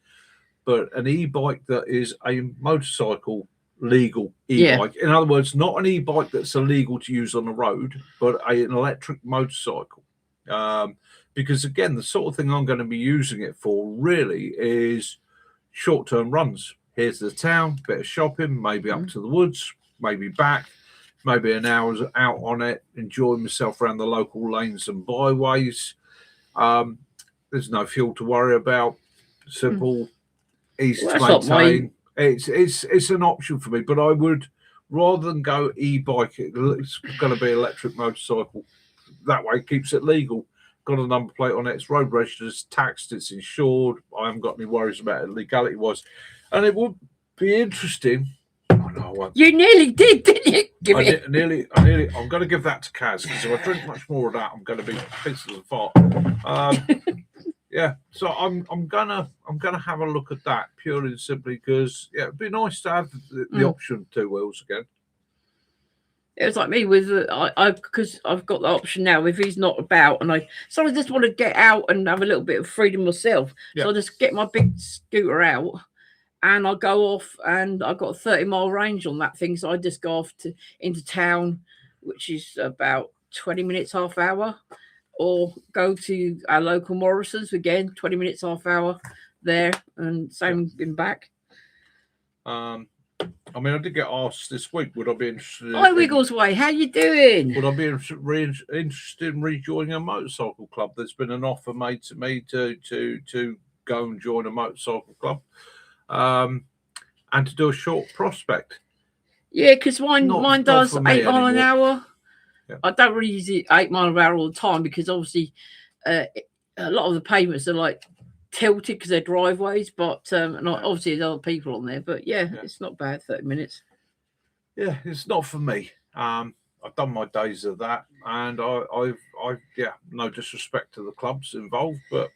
but an e-bike that is a motorcycle legal e-bike. In other words, not an e-bike that's illegal to use on the road, but an electric motorcycle. Because again, the sort of thing I'm going to be using it for really is short-term runs. Here's the town, bit of shopping, maybe up to the woods, maybe back, maybe an hour's out on it, enjoying myself around the local lanes and byways. There's no fuel to worry about. Simple, easy to maintain. It's an option for me, but I would, rather than go e-bike, it's going to be electric motorcycle. That way, it keeps it legal. Got a number plate on it. It's road registered, it's taxed, it's insured. I haven't got any worries about it legality-wise. And it would be interesting. Oh, no, you nearly did, didn't you? I'm going to give that to Kaz, because if I drink much more of that, I'm going to be pissed as a fart. Yeah, so I'm gonna have a look at that purely and simply because it'd be nice to have the option of two wheels again. It was like me with because I've got the option now. If he's not about, and I just want to get out and have a little bit of freedom myself, so I just get my big scooter out, and I'll go off, and I've got a 30-mile range on that thing, so I just go off into town, which is about 20 minutes, half hour. Or go to our local Morrison's again, 20 minutes, half hour there, and same in back. I mean, I did get asked this week, would I be interested? Hi, Wigglesway, how you doing? Would I be interested in rejoining a motorcycle club? There's been an offer made to me to go and join a motorcycle club, and to do a short prospect. Yeah, because mine does 8 miles an hour. I don't really use it 8 miles an hour all the time because obviously a lot of the pavements are like tilted because they're driveways, but obviously there's other people on there. But it's not bad, 30 minutes. Yeah, it's not for me. I've done my days of that, and I've no disrespect to the clubs involved, but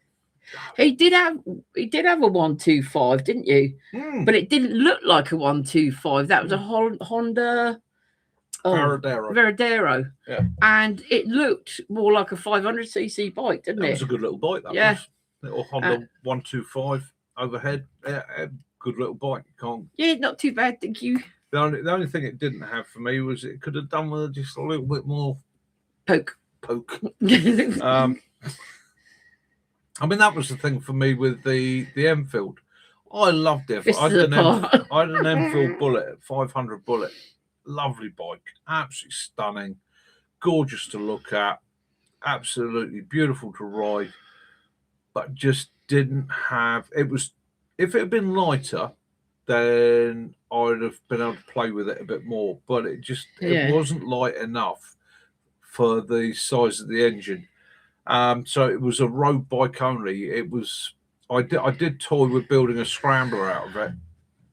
he did have a 125, didn't you? But it didn't look like a 125. That was a Honda. Veradero. Yeah. And it looked more like a 500cc bike, didn't it? It was a good little bike, that was. Little Honda 125 overhead. Yeah, good little bike. Not too bad, thank you. The only thing it didn't have for me was it could have done with just a little bit more poke. I mean, that was the thing for me with the Enfield. I loved it. I had an Enfield Bullet, 500 Bullet. Lovely bike, absolutely stunning, gorgeous to look at, absolutely beautiful to ride, but just didn't have. It was, if it had been lighter, then I'd have been able to play with it a bit more. But it wasn't light enough for the size of the engine. So it was a road bike only. It was I did toy with building a scrambler out of it,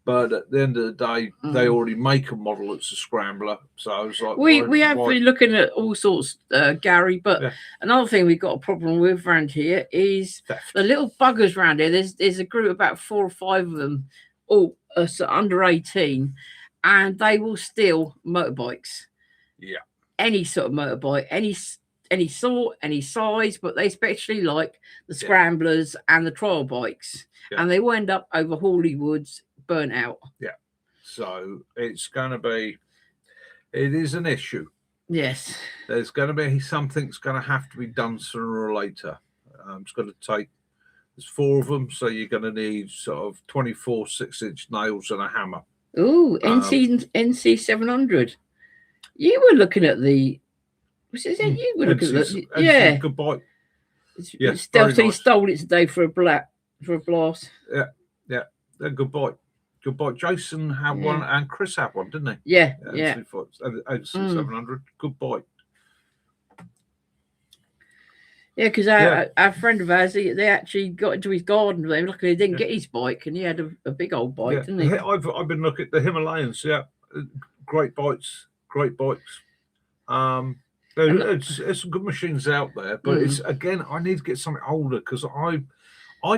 but at the end of the day, they already make a model that's a scrambler. So I was like, we have been looking at all sorts, Gary. But another thing we've got a problem with around here is theft. The little buggers around here. There's a group, about 4 or 5 of them, all under 18, and they will steal motorbikes. Yeah, any sort of motorbike, any sort, any size, but they especially like the scramblers and the trial bikes, and they will end up over Hawley Woods burnt out. Yeah, so it's going to be, it is an issue. Yes, there's going to be something's going to have to be done sooner or later. It's going to take. There's 4 of them, so you're going to need sort of 24 6-inch nails and a hammer. Ooh, NC 700. You were looking at the. Was it you were looking at the? Yeah. Good bike. Yeah, stealthily stole it today for a blast. Yeah, they're good bike. Good bike. Jason had one, and Chris had one, didn't he? Yeah. NC 700. Good bike. Yeah, because our friend of ours, they actually got into his garden with him. Luckily, he didn't get his bike, and he had a big old bike, didn't he? I've been looking at the Himalayans. Yeah, great bikes. Great bikes. There's some good machines out there, but it's again, I need to get something older because I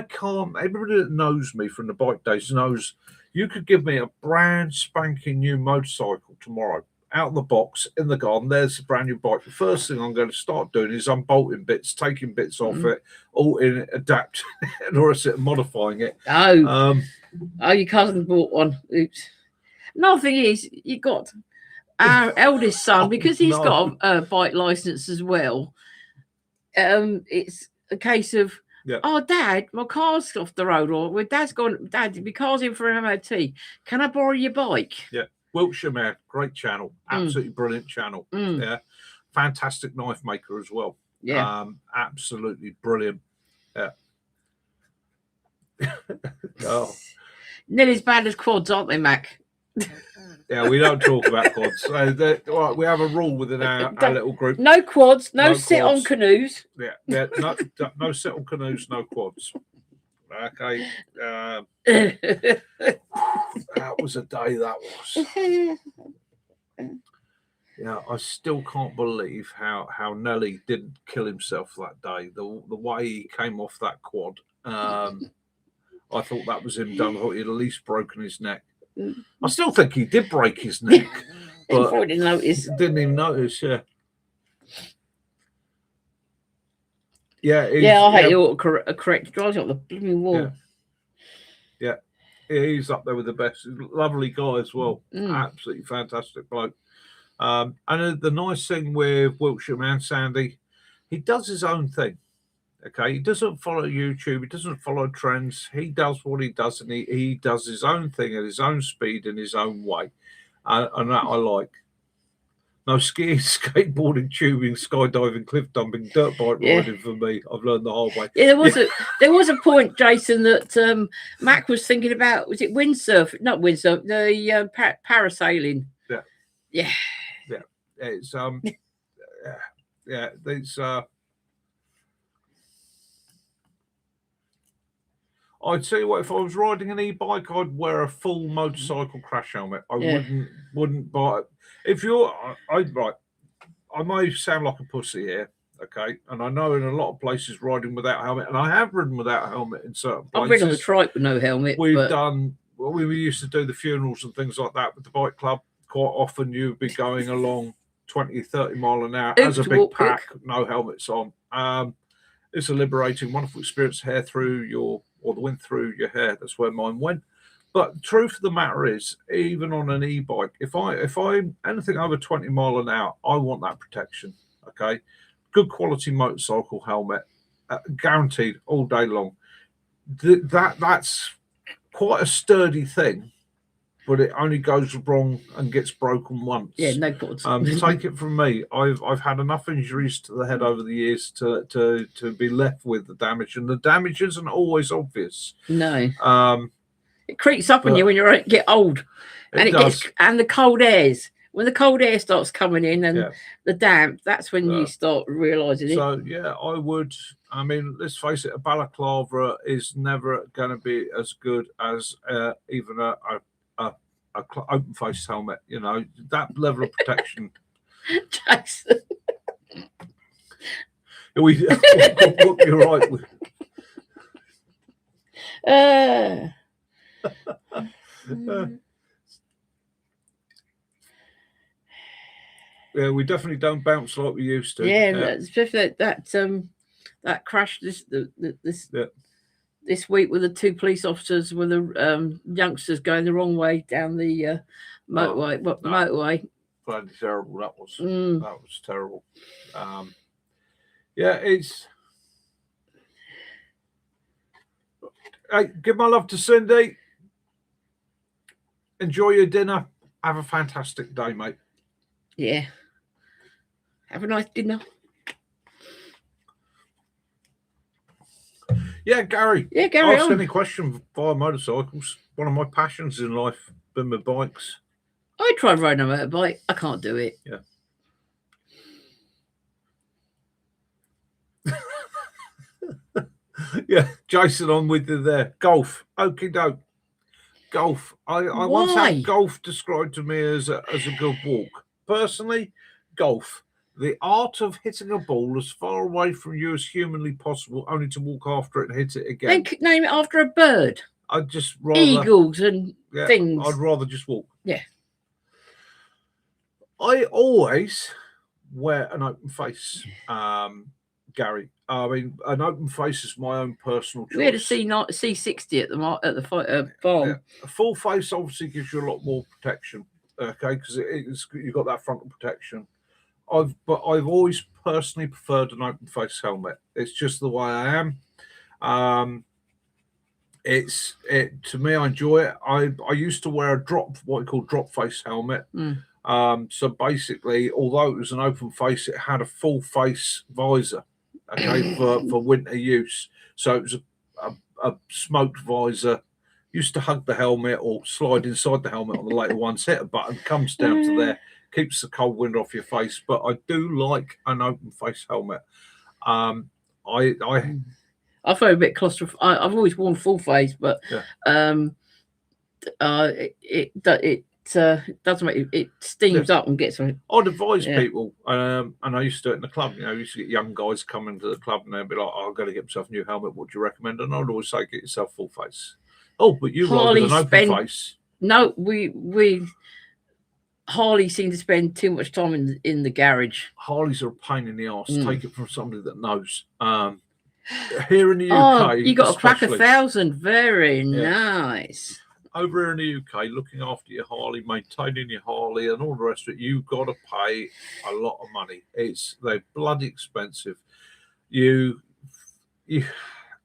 can't. Everybody that knows me from the bike days knows you could give me a brand spanking new motorcycle tomorrow, out of the box in the garden. There's a brand new bike. The first thing I'm going to start doing is unbolting bits, taking bits off it, altering it, adapting it, or is it modifying it? Oh, your cousin bought one. Oops. Another thing is, you got our eldest son, because he's got a bike license as well. It's a case of, oh, Dad, my car's off the road, or well, Dad's gone. Dad, my car's in for an MOT. Can I borrow your bike? Yeah. Wiltshire Man, great channel, absolutely brilliant channel. Yeah, fantastic knife maker as well. Yeah, absolutely brilliant. Yeah. Nearly as bad as quads, aren't they, Mac? Yeah, we don't talk about quads. So we have a rule within our little group. No quads, no sit-on canoes. Yeah, no sit-on canoes, no quads. Okay. That was a day, that was. Yeah, I still can't believe how Nelly didn't kill himself that day. The way he came off that quad. I thought that was him done. I thought he'd at least broken his neck. I still think he did break his neck. But didn't notice. Didn't even notice, yeah. Yeah, I hate you correct drives up the blooming wall. Yeah, he's up there with the best. He's a lovely guy as well. Absolutely fantastic bloke. And the nice thing with Wiltshire Man, Sandy, he does his own thing. Okay, he doesn't follow YouTube. He doesn't follow trends. He does what he does, and he does his own thing at his own speed in his own way, and that I like. No skiing, skateboarding, tubing, skydiving, cliff dumping, dirt bike riding for me. I've learned the hard way. Yeah, there was a point, Jason, that Mac was thinking about. Was it windsurf? Not windsurf. The parasailing. Yeah. It's it's. I'd tell you what, if I was riding an e-bike, I'd wear a full motorcycle crash helmet. I wouldn't buy it. If you're, right, I may sound like a pussy here, okay? And I know in a lot of places riding without helmet, and I have ridden without a helmet in certain places. I've ridden on the trike with no helmet. We used to do the funerals and things like that with the bike club. Quite often you'd be going along 20, 30 mile an hour as a big pack, no helmets on. It's a liberating, wonderful experience. Hair through the wind through your hair. That's where mine went. But the truth of the matter is, even on an e-bike, if I'm anything over 20 mile an hour, I want that protection. Okay, good quality motorcycle helmet, guaranteed all day long. That's quite a sturdy thing, but it only goes wrong and gets broken once. Yeah, no quads. Take it from me. I've had enough injuries to the head over the years to be left with the damage, and the damage isn't always obvious. No. It creeps up on you when you get old, and and the cold airs. When the cold air starts coming in and the damp, that's when you start realising it. So yeah, I would. I mean, let's face it, a balaclava is never going to be as good as even a open face helmet. You know, that level of protection. Jason. You're right. Yeah, we definitely don't bounce like we used to. Yeah, especially that crash this week with the 2 police officers with the youngsters going the wrong way down the motorway. Motorway. Bloody terrible that was. That was terrible. Yeah, it's. Hey, give my love to Cindy. Enjoy your dinner. Have a fantastic day, mate. Yeah. Have a nice dinner. Yeah, Gary. Yeah, Gary. Ask any question via motorcycles. One of my passions in life been my bikes. I tried riding a motorbike. I can't do it. Yeah. Yeah, Jason, I'm with you there. Golf. Okie doke. Golf. I once had golf described to me as a good walk. Personally, golf. The art of hitting a ball as far away from you as humanly possible, only to walk after it and hit it again. Then name it after a bird. I'd just rather eagles and things. I'd rather just walk. Yeah. I always wear an open face, Gary. I mean, an open face is my own personal choice. We had a C60 at the farm. Yeah. A full face obviously gives you a lot more protection, okay, because you've got that frontal protection. But I've always personally preferred an open face helmet. It's just the way I am. To me, I enjoy it. I used to wear what we call drop face helmet. So basically, although it was an open face, it had a full face visor, okay, for winter use. So it was a smoked visor. Used to hug the helmet or slide inside the helmet on the later ones. Hit a button, comes down to there, keeps the cold wind off your face. But I do like an open face helmet. I feel a bit claustrophobic. I've always worn full face, but it doesn't make it steams up and gets. I'd advise people, and I used to do it in the club. You know, I used to get young guys coming to the club and they'd be like, "Oh, I've got to get myself a new helmet. What do you recommend?" And I'd always say, "Get yourself full face." Oh, but you ride with an open face. No, we Harley seem to spend too much time in the garage. Harleys are a pain in the arse. Take it from somebody that knows. Here in the UK, you got a crack 1,000. Very nice. Over here in the UK, looking after your Harley, maintaining your Harley, and all the rest of it, you've got to pay a lot of money. They're bloody expensive. And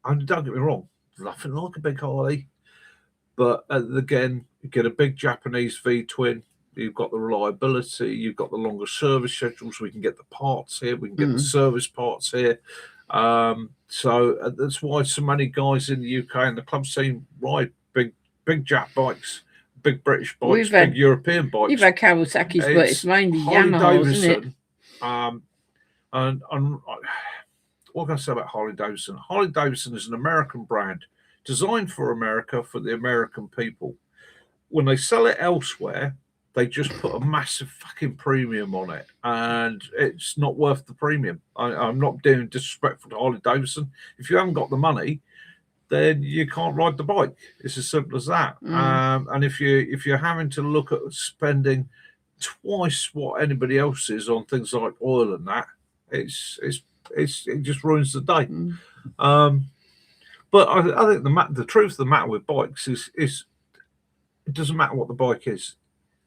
don't get me wrong, nothing like a big Harley, but again, you get a big Japanese V-twin. You've got the reliability. You've got the longer service schedules. We can get the parts here. We can get the service parts here. So that's why so many guys in the UK and the club scene ride big Jap bikes, big British bikes, big European bikes. You've had Kawasaki's, but it's mainly Yamaha, isn't it? And what can I say about Harley Davidson? Harley Davidson is an American brand designed for America, for the American people. When they sell it elsewhere, they just put a massive fucking premium on it, and it's not worth the premium. I'm not doing disrespectful to Harley Davidson. If you haven't got the money, then you can't ride the bike. It's as simple as that. And if you're having to look at spending twice what anybody else is on things like oil and that, it just ruins the day. But I think the truth of the matter with bikes is it doesn't matter what the bike is.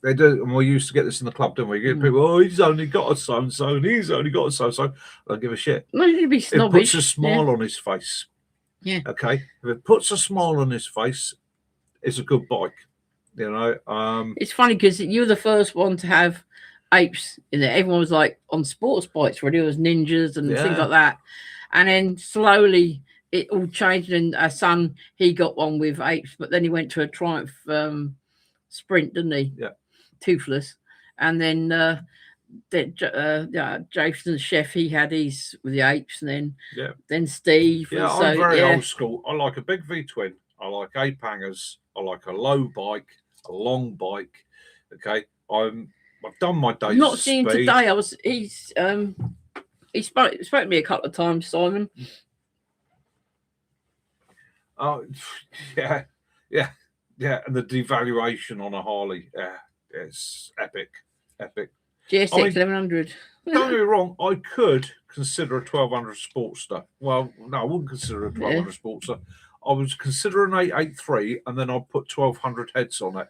They do, and we used to get this in the club, didn't we? You get people, he's only got a so-and-so, and he's only got a so-and-so. I don't give a shit. No, you'd be snobbish. It puts a smile on his face. Yeah. Okay. If it puts a smile on his face, it's a good bike. You know. It's funny because you were the first one to have apes in there. Everyone was like on sports bikes, really. It was ninjas and things like that. And then slowly it all changed, and our son, he got one with apes, but then he went to a Triumph Sprint, didn't he? Yeah. Toothless. And then Jason the chef, he had his with the apes, and then Steve. Yeah, so, I'm very old school. I like a big V twin. I like ape hangers. I like a low bike, a long bike. Okay, I've done my days. Not seeing today. He spoke to me a couple of times, Simon. Oh, yeah. And the devaluation on a Harley, it's epic. GSX 1100. Don't get me wrong, I could consider a 1200 Sportster. Well, no, I wouldn't consider a 1200 Sportster. I was considering 883, and then I'd put 1200 heads on it.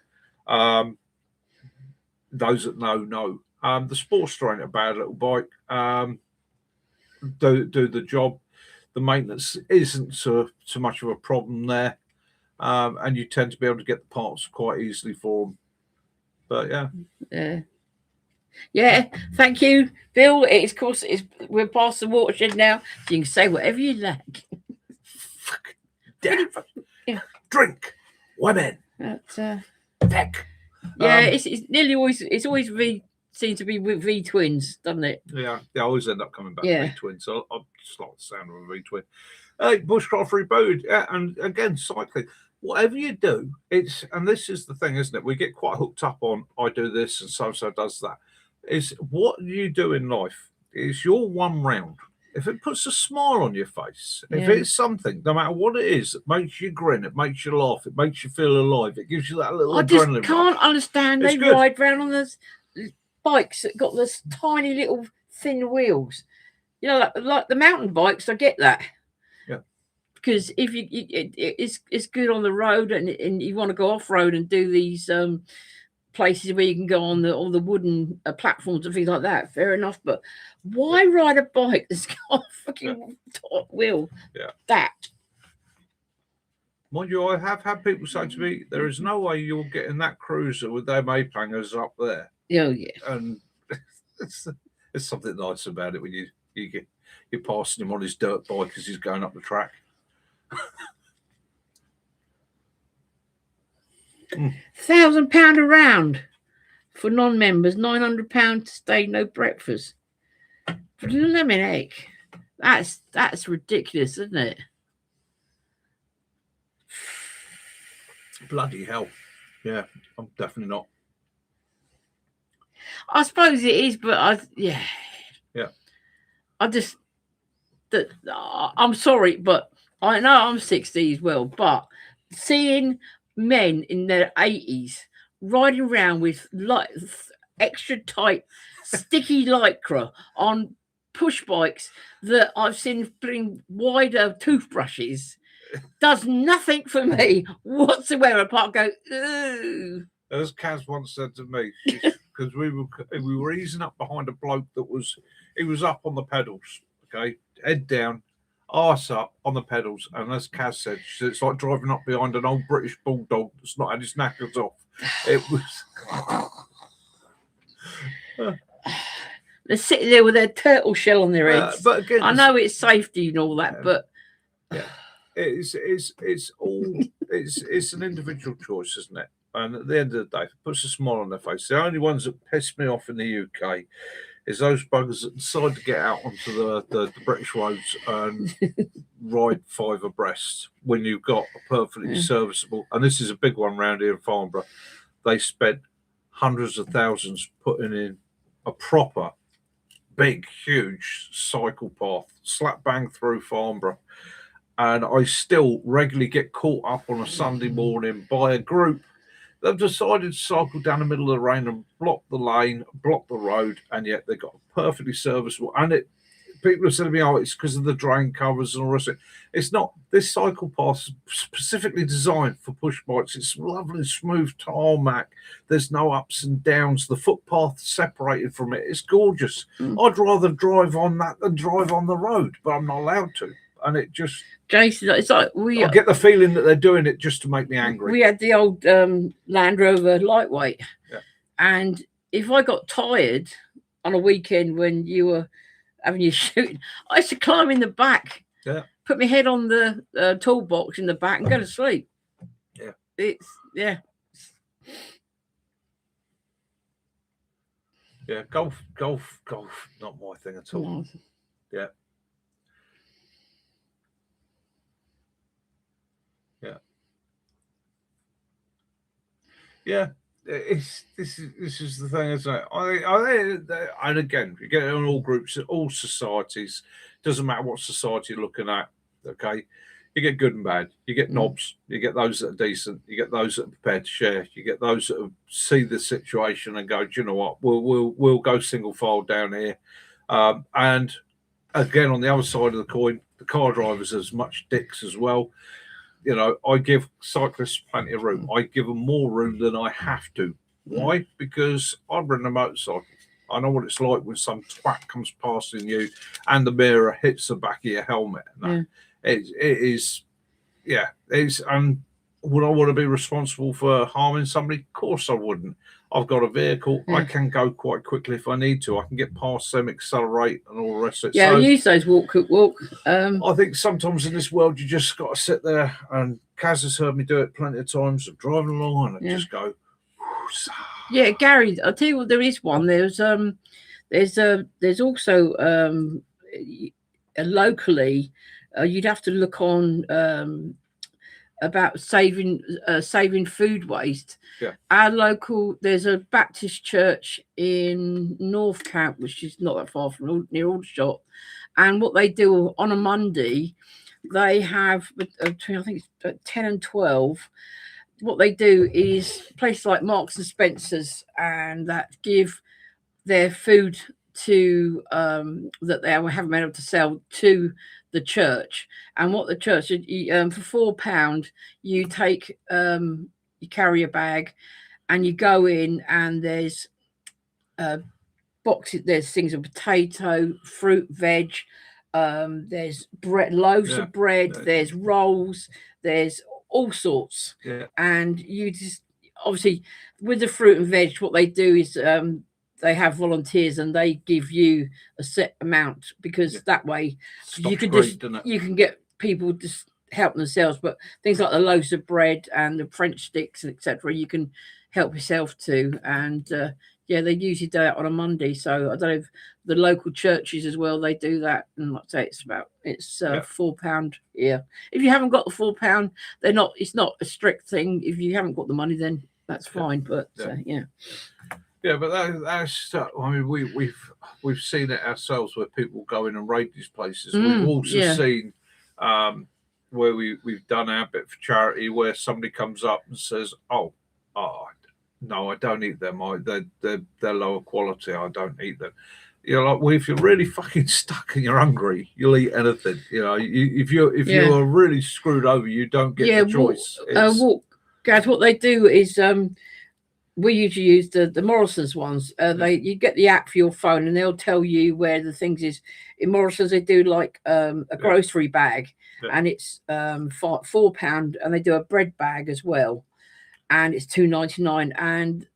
Those that know. The Sportster ain't a bad little bike. Do the job. The maintenance isn't so much of a problem there, and you tend to be able to get the parts quite easily for them. But yeah. Thank you, Bill. Of course, we're past the watershed now, so you can say whatever you like. Fuck, damn, drink, women, feck. It's nearly always. It's always seems to be with V twins, doesn't it? Yeah, I always end up coming back to V twins. So I just like the sound of a V twin. Bushcraft Reboot, and again cycling. Whatever you do, and this is the thing, isn't it? We get quite hooked up on I do this and so does that. Is what you do in life is your one round. If it puts a smile on your face, if it's something, no matter what it is, that makes you grin, it makes you laugh, it makes you feel alive, it gives you that little adrenaline. I just can't understand. They ride around on those bikes that got this tiny little thin wheels. You know, like the mountain bikes. I get that. Yeah. Because if it's good on the road, and you want to go off road and do these places where you can go on the wooden platforms and things like that, fair enough. But why ride a bike that's got a fucking top wheel? Yeah. That. Mind you, I have had people say to me, there is no way you're getting that cruiser with them ape hangers up there. Oh, yeah. And it's something nice about it when you're passing him on his dirt bike as he's going up the track. £1,000 a round for non-members, £900 to stay, no breakfast. Blimmin' heck, that's ridiculous, isn't it? Bloody hell! Yeah, I'm definitely not. I suppose it is, but I'm sorry, but I know I'm 60 as well, but seeing men in their 80s riding around with extra tight, sticky lycra on push bikes that I've seen putting wider toothbrushes does nothing for me whatsoever. Apart go, ooh. As Kaz once said to me, because we were easing up behind a bloke he was up on the pedals, okay, head down, arse up on the pedals, and as Kaz said, it's like driving up behind an old British bulldog that's not had his knackers off. It was. They're sitting there with their turtle shell on their heads. But again, I know it's safety and all that, but it's an individual choice, isn't it? And at the end of the day, it puts a smile on their face. The only ones that piss me off in the UK is those buggers that decide to get out onto the British roads and ride 5 abreast when you've got a perfectly serviceable, and this is a big one round here in Farnborough. They spent hundreds of thousands putting in a proper, big, huge cycle path, slap bang through Farnborough. And I still regularly get caught up on a Sunday morning by a group. They've decided to cycle down the middle of the rain and block the lane, block the road, and yet they've got a perfectly serviceable. And people are saying to me, oh, it's because of the drain covers and all the rest of it. It's not. This cycle path is specifically designed for push bikes. It's lovely, smooth tarmac. There's no ups and downs. The footpath separated from it. It's gorgeous. I'd rather drive on that than drive on the road, but I'm not allowed to. And it just, Jason, it's like I get the feeling that they're doing it just to make me angry. We had the old Land Rover lightweight, and if I got tired on a weekend when you were having your shooting, I used to climb in the back put my head on the toolbox in the back and go to sleep. Yeah. It's yeah. Yeah, golf, not my thing at all. No. Yeah. Yeah. Yeah. This is the thing, isn't it? And again, you get it on all groups, all societies. Doesn't matter what society you're looking at. Okay, you get good and bad. You get knobs. You get those that are decent. You get those that are prepared to share. You get those that see the situation and go, do you know what? We'll go single file down here. And again, on the other side of the coin, the car drivers are as much dicks as well. You know, I give cyclists plenty of room. I give them more room than I have to. Why? Because I've ridden a motorcycle. I know what it's like when some twat comes passing you and the mirror hits the back of your helmet. And it is, yeah. And would I want to be responsible for harming somebody? Of course I wouldn't. I've got a vehicle. I can go quite quickly if I need to. I can get past them, accelerate, and all the rest of it. Yeah, so, use those walk. I think sometimes in this world you just got to sit there, and Kaz has heard me do it plenty of times. I'm driving along and I just go. Yeah, Gary, I'll tell you what. There is one. There's also locally. You'd have to look on. About saving food waste. Yeah. Our local, there's a Baptist church in North Camp, which is not that far from near Aldershot, and what they do on a Monday, they have between, I think it's 10 and 12. What they do is places like Marks and Spencer's and that give their food to that they haven't been able to sell to the church. And what the church for £4 you take you carry a bag and you go in, and there's boxes, there's things of potato, fruit, veg, there's bread, loaves of bread, there's rolls, there's all sorts. And you just obviously with the fruit and veg, what they do is they have volunteers and they give you a set amount, because that way you can get people just help themselves. But things like the loaves of bread and the French sticks, etc., you can help yourself to. And they usually do it on a Monday. So I don't know if the local churches as well, they do that. And like I say, it's £4 here. If you haven't got the £4, it's not a strict thing. If you haven't got the money, then that's fine. But Yeah, but that's. I mean, we've seen it ourselves where people go in and raid these places. We've also seen where we've done our bit for charity, where somebody comes up and says, "Oh, no, I don't eat them. They're lower quality. I don't eat them." You're like, well, if you're really fucking stuck and you're hungry, you'll eat anything. You know, if you're really screwed over, you don't get the choice. Guys, what they do is we usually use the Morrison's ones. You get the app for your phone and they'll tell you where the things is. In Morrison's, they do like a grocery bag, and it's £4, and they do a bread bag as well, and it's £2.99. And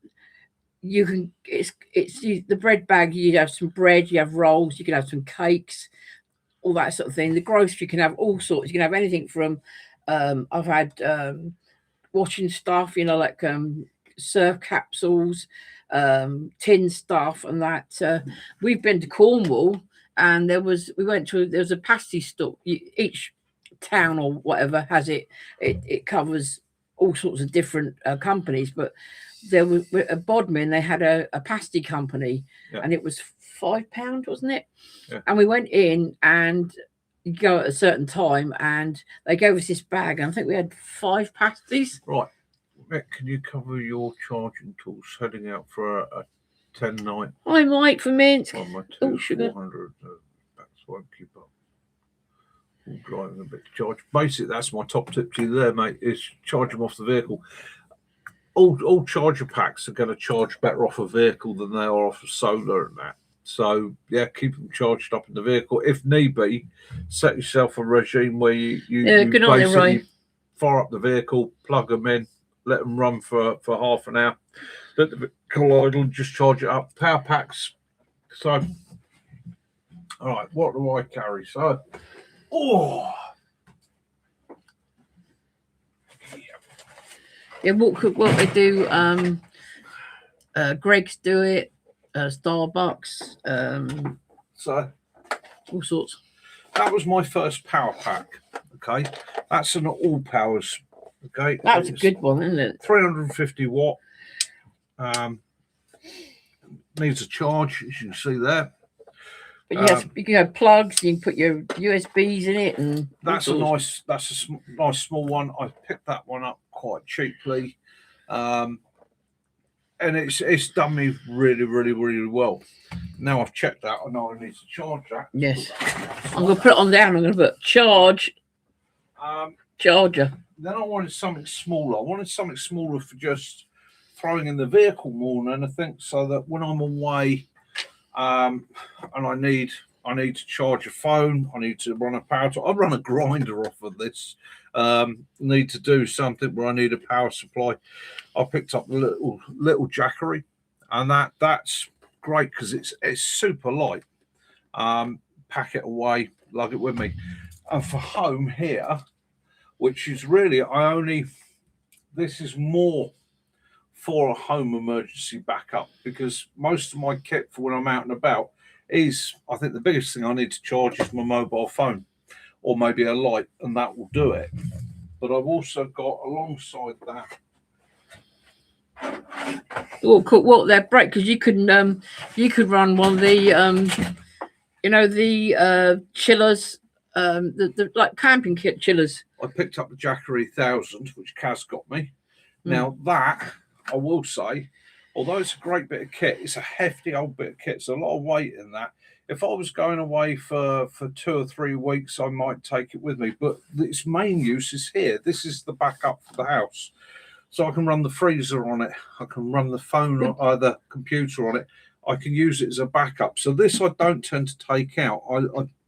you can the bread bag. You have some bread, you have rolls, you can have some cakes, all that sort of thing. The grocery can have all sorts. You can have anything from I've had washing stuff, like surf capsules, tin stuff, and that. We've been to Cornwall, and there was a pasty store. Each town or whatever has it covers all sorts of different companies, but there was at Bodmin, they had a pasty company, and it was £5, wasn't it? And we went in, and you go at a certain time, and they gave us this bag, and I think we had 5 pasties. Right. Mick, can you cover your charging tools heading out for a 10 night? I might for Minsk. Sugar. 400 backs won't keep up. All driving a bit to charge. Basically, that's my top tip to you there, mate, is charge them off the vehicle. All charger packs are going to charge better off a vehicle than they are off of solar and that. So, keep them charged up in the vehicle. If need be, set yourself a regime where you basically fire up the vehicle, plug them in, let them run for half an hour. Let the vehicle idle, just charge it up. Power packs. So, all right, what do I carry? So, Yeah, what they do, Greg's do it, Starbucks, So all sorts. that was my first power pack. Okay, that's an all powers. Okay, That was a It's good one, isn't it? 350 watt. Needs a charge, as you can see there. But you can have plugs. You can put your USBs in it, and That's all a sorts. nice small one. I picked that one up quite cheaply, and it's done me really well. Now I've checked that, I know I need to charge that. Yes, I'm gonna put it on down. I'm gonna put charger. Then I wanted something smaller. I wanted something smaller for just throwing in the vehicle more than anything, so that when I'm away, and I need to charge a phone, I need to run a power tool. I run a grinder off of this. Need to do something where I need a power supply. I picked up the little Jackery, and that's great because it's super light. Pack it away, lug it with me. And for home here, which is really this is more for a home emergency backup, because most of my kit for when I'm out and about is, I think the biggest thing I need to charge is my mobile phone or maybe a light, and that will do it. But I've also got alongside that. Well, they're great because you could run one of the the chillers, the like camping kit chillers. I picked up the Jackery 1000, which Kaz got me. Now that, I will say, although it's a great bit of kit, it's a hefty old bit of kit. It's a lot of weight in that. If I was going away for 2 or 3 weeks, I might take it with me. But its main use is here. This is the backup for the house. So I can run the freezer on it. I can run the phone or the computer on it. I can use it as a backup. So this I don't tend to take out.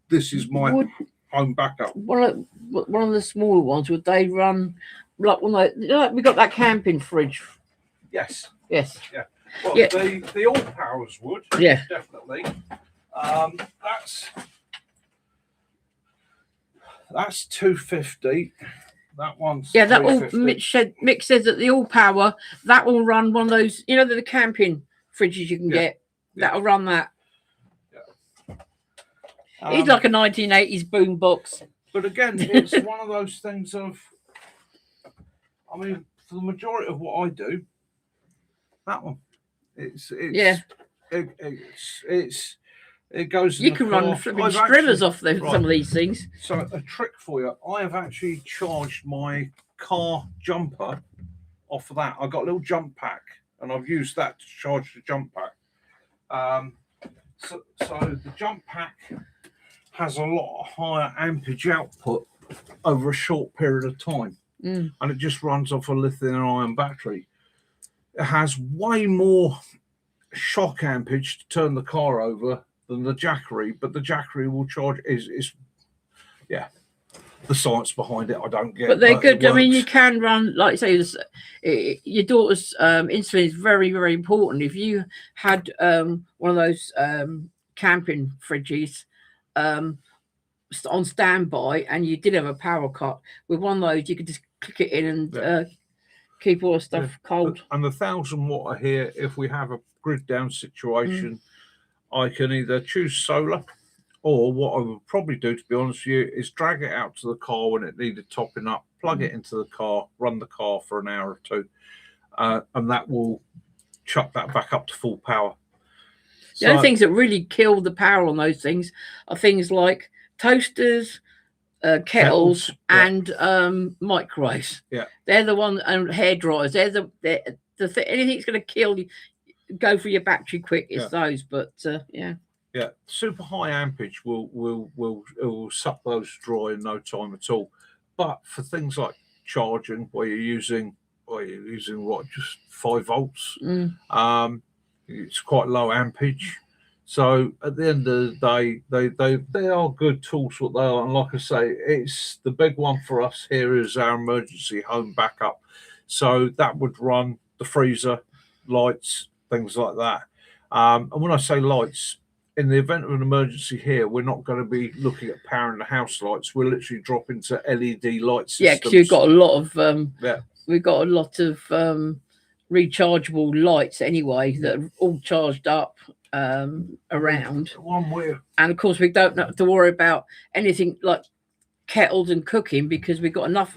This is my home backup. One of the smaller ones, would they run like we got that camping fridge? Yes. Yes. Yeah. Well, yeah. The all powers would. Yeah. Definitely. That's 250. That one's that all Mick says that the all power that will run one of those, the camping fridges you can get. That'll run that. Yeah. It's like a 1980s boom box. But again, it's one of those things of, I mean, for the majority of what I do, that one, it goes. You can run flipping streamers off some of these things. So a trick for you, I have actually charged my car jumper off of that. I got a little jump pack, and I've used that to charge the jump pack. So the jump pack has a lot higher ampage output over a short period of time, and it just runs off a lithium-ion battery. It has way more shock ampage to turn the car over than the Jackery, but the Jackery will charge is the science behind it I don't get. But they're good. I mean, you can run, like you say, your daughter's insulin is very, very important. If you had one of those camping fridges on standby and you did have a power cut, with one of those you could just click it in and keep all the stuff cold. And the 1000 watt here, if we have a grid down situation, I can either choose solar, or what I would probably do, to be honest with you, is drag it out to the car when it needed topping up, plug it into the car, run the car for an hour or two, and that will chuck that back up to full power. The only things that really kill the power on those things are things like toasters, kettles, and microwaves. Yeah, they're the ones, and hair dryers. They're the anything that's going to kill you, go for your battery quick. It's those, but yeah, super high ampage will suck those dry in no time at all. But for things like charging, where you're using what, just 5 volts, it's quite low ampage. So at the end of the day, they are good tools, what they are. And like I say, it's the big one for us here is our emergency home backup. So that would run the freezer, lights, things like that. And when I say lights, in the event of an emergency here, we're not going to be looking at powering the house lights. We're literally dropping to LED light systems. Yeah, because you've got a lot of we've got a lot of rechargeable lights anyway that are all charged up around. One where And of course, we don't have to worry about anything like kettles and cooking because we've got enough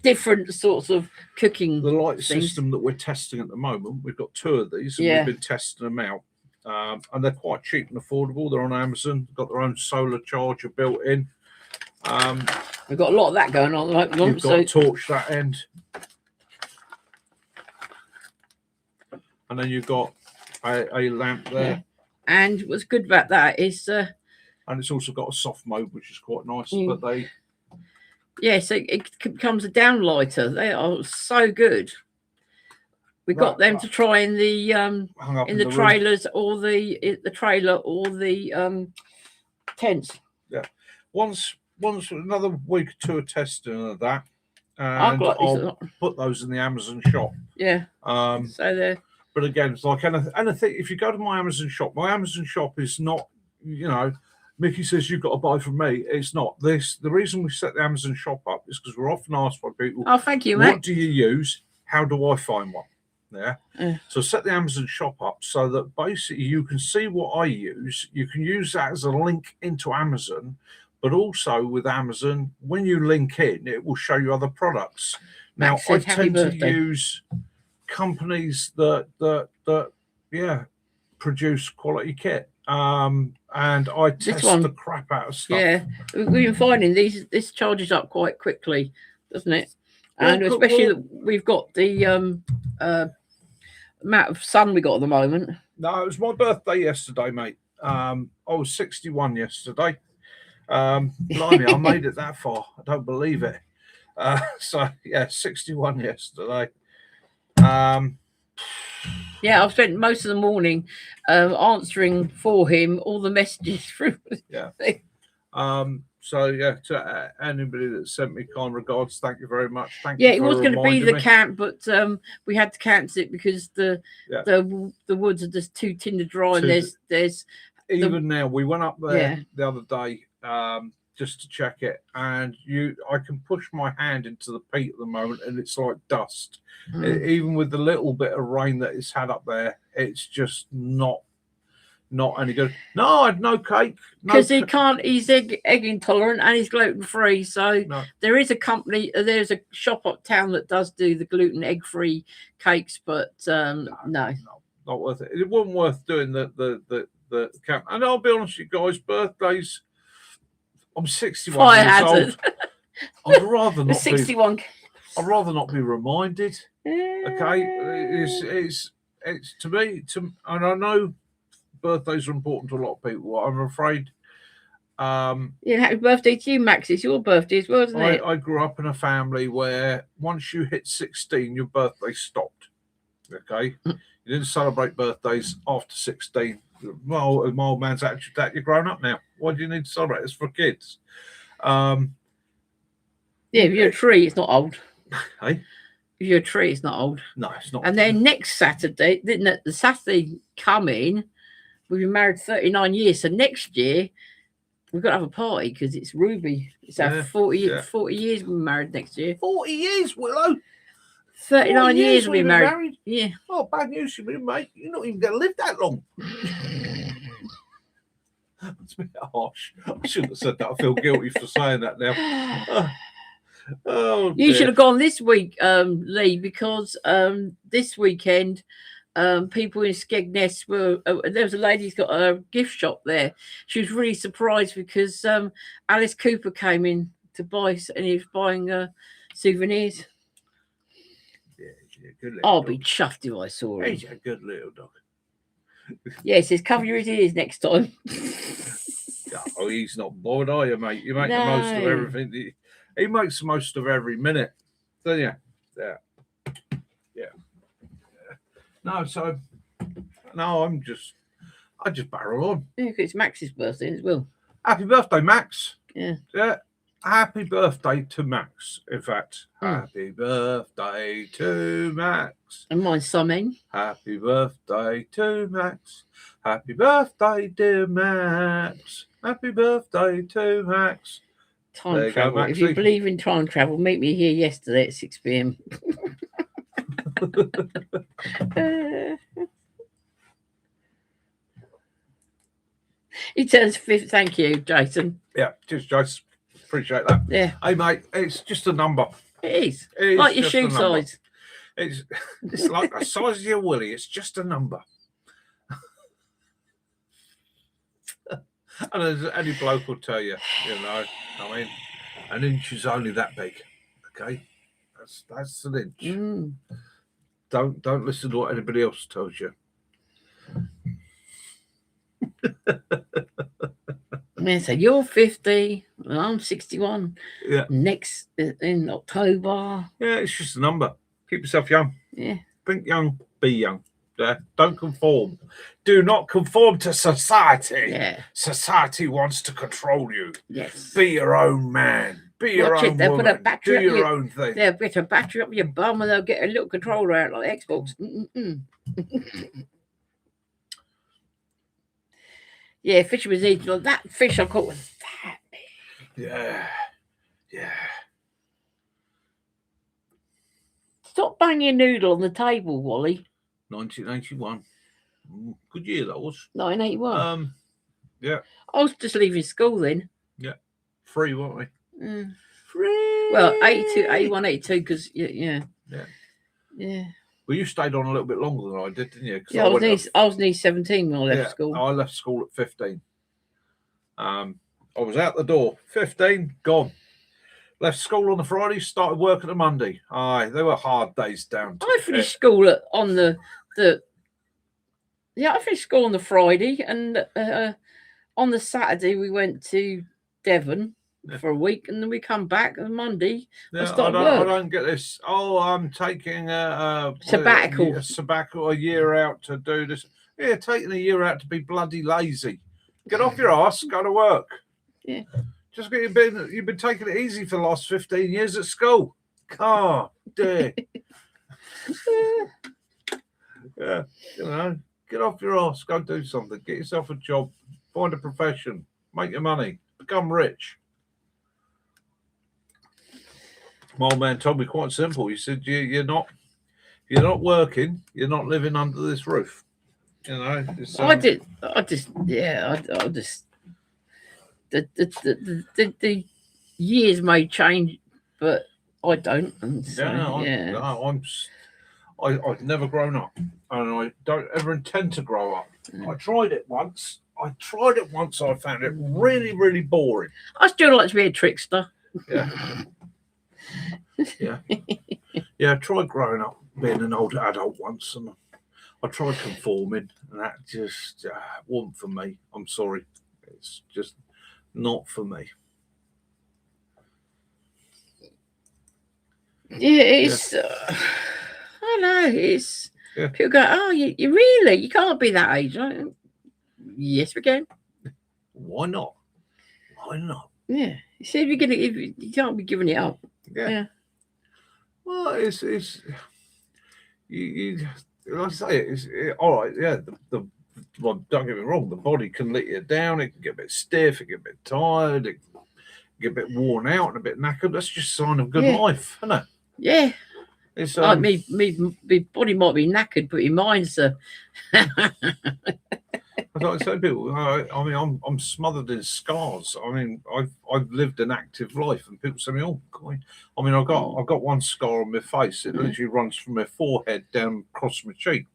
different sorts of cooking. the light things. system that we're testing at the moment, we've got 2 of these, and Yeah. we've been testing them out. And they're quite cheap and affordable. They're on Amazon. Got their own solar charger built in. We've got a lot of that going on. Like, You've got so a torch that end, and then you've got a lamp there, and what's good about that is, and it's also got a soft mode, which is quite nice. Mm. But they, yes, it becomes a downlighter. They are so good. We got them to try in the hung up in the room. trailers or the trailer or the tents. Once another week or 2 of testing of that, I've and got I'll put those in the Amazon shop. yeah. So they're but again, it's like anything. If you go to my Amazon shop is not, Mickey says you've got to buy from me. It's not this. The reason we set the Amazon shop up is because we're often asked by people, oh, thank you, what mate. do you use? How do I find one? Yeah. So set the Amazon shop up so that basically you can see what I use. You can use that as a link into Amazon, but also with Amazon, when you link in, it will show you other products. Now, Max I says, "Happy tend to birthday." use companies that produce quality kit. And I test one. the crap out of stuff. Yeah, we've been finding this charges up quite quickly, doesn't it? Well, And especially that we've got the amount of sun we got at the moment. No, it was my birthday yesterday, mate. I was 61 yesterday. Blimey, I made it that far. I don't believe it. So yeah, 61 yesterday. Yeah, I've spent most of the morning answering for him all the messages through. Yeah. So yeah, to anybody that sent me kind regards, thank you very much. Thank you. Yeah, it for was going to be reminding the me. camp, but we had to cancel it because the woods are just too tinder dry, and there's even now. We went up there Yeah. the other day just to check it, and I can push my hand into the peat at the moment, and it's like dust. Even with the little bit of rain that it's had up there, it's just not any good. No, I had no cake because he's egg intolerant and he's gluten free. So there is a company, there's a shop uptown that does do the gluten egg free cakes, but no, not worth it. It wasn't worth doing the camp. And I'll be honest with you guys, birthdays. I'm 61 Fire years hazard. old. I'd rather not 61. I'd rather not be reminded. Yeah. Okay, it's to me, and I know birthdays are important to a lot of people. I'm afraid. Yeah, happy birthday to you, Max. It's your birthday as well, isn't it? I grew up in a family where once you hit 16, your birthday stopped. Okay, you didn't celebrate birthdays after 16. Well, my old man's actually that you're grown up now. Why do you need to celebrate? It's for kids. Yeah, if you're a tree, it's not old. Hey? If you're a tree, it's not old. No, it's not. And then next Saturday, the Saturday coming, we've been married 39 years. So next year, we've got to have a party because it's Ruby. It's our 40 years we've been married next year. 40 years, Willow. 39 years we've been married. Yeah. Oh, bad news for me, mate. You're not even going to live that long. That's a bit harsh. I shouldn't have said that. I feel guilty for saying that now. Oh, you should have gone this week, Lee, because this weekend, people in Skegness were. There was a lady who's got a gift shop there. She was really surprised because Alice Cooper came in to buy, and he was buying souvenirs. Yeah, good I'll dog. be chuffed if I saw him. He's a good little dog. Yeah, it says cover your ears next time. Oh, he's not bored, are you, mate? You make the most of everything. He makes the most of every minute, don't you? Yeah. No, so no, I just barrel on. Yeah, it's Max's birthday as well. Happy birthday, Max. Yeah. Happy birthday to Max. In fact, happy birthday to Max. And mine's Summing. Happy birthday to Max. Happy birthday, dear Max. Happy birthday to Max. Time There you go, travel. If you Maxie. believe in time travel, meet me here yesterday at 6 p.m. He turns 50. Thank you, Jason. Yeah, cheers, Joyce. Appreciate that. Yeah, Hey, mate, it's just a number. it is. It is Like your just shoe a number. size. It's like the size of your willy. It's just a number. And as any bloke will tell you, I mean, an inch is only that big. Okay, that's an inch. Mm. Don't listen to what anybody else tells you. Yeah, so you're 50, and I'm 61. Yeah, Next in October. yeah, it's just a number. Keep yourself young. Yeah. Think young, be young. Yeah, don't conform. Do not conform to society. Yeah. Society wants to control you. Yes. Be your own man. Be your Watch it, own they'll put a woman. battery Do up your your- own thing. They'll get a battery up your bum and they'll get a little controller out like Xbox. Mm-mm-mm. Yeah, fisherman's eating. Well, that fish I caught was that big. Yeah. Yeah. Stop banging a noodle on the table, Wally. 1981. Good year that was. 1981. Yeah. I was just leaving school then. Free, weren't we? Mm. Free. Well, 82, 81, 82, because, yeah. Yeah. Yeah. Well, you stayed on a little bit longer than I did, didn't you? 'Cause Yeah, I was nearly 17 when I left yeah, school. I left school at 15. I was out the door. 15, gone. Left school on the Friday, started work on the Monday. Aye, they were hard days down. I finished school on the I finished school on the Friday, and on the Saturday we went to Devon for a week, and then we come back on Monday. Yeah, start I work. don't get this. Oh, I'm taking a Sabbatical. a year out to do this. Yeah, taking a year out to be bloody lazy. Get off your ass, go to work. Yeah. Just get you've been taking it easy for the last 15 years at school. Oh, dear. Yeah, get off your ass, go do something, get yourself a job, find a profession, make your money, become rich. My old man told me quite simple. He said, you're not working, you're not living under this roof. The years may change, but I don't. And so, I've never grown up, and I don't ever intend to grow up. I tried it once. I found it really, really boring. I still like to be a trickster. Yeah. Yeah, I tried growing up, being an older adult once, and I tried conforming, and that just wasn't for me. I'm sorry. It's just not for me. Yeah, it's... I know, it's... Yeah. People go, oh, you really? You can't be that age. Yes, we can. Why not? Why not? Yeah. You see, you can't be giving it up. Yeah. Well, it's you like I say, it's all right. Yeah, well, don't get me wrong. The body can let you down. It can get a bit stiff. It can get a bit tired. It can get a bit worn out and a bit knackered. That's just a sign of good life, isn't it? Yeah. It's like me body might be knackered, but your mind's Like I say, people. I mean, I'm smothered in scars. I mean, I've lived an active life, and people say to me, "Oh, God." I mean, I've got one scar on my face. It literally runs from my forehead down across my cheek,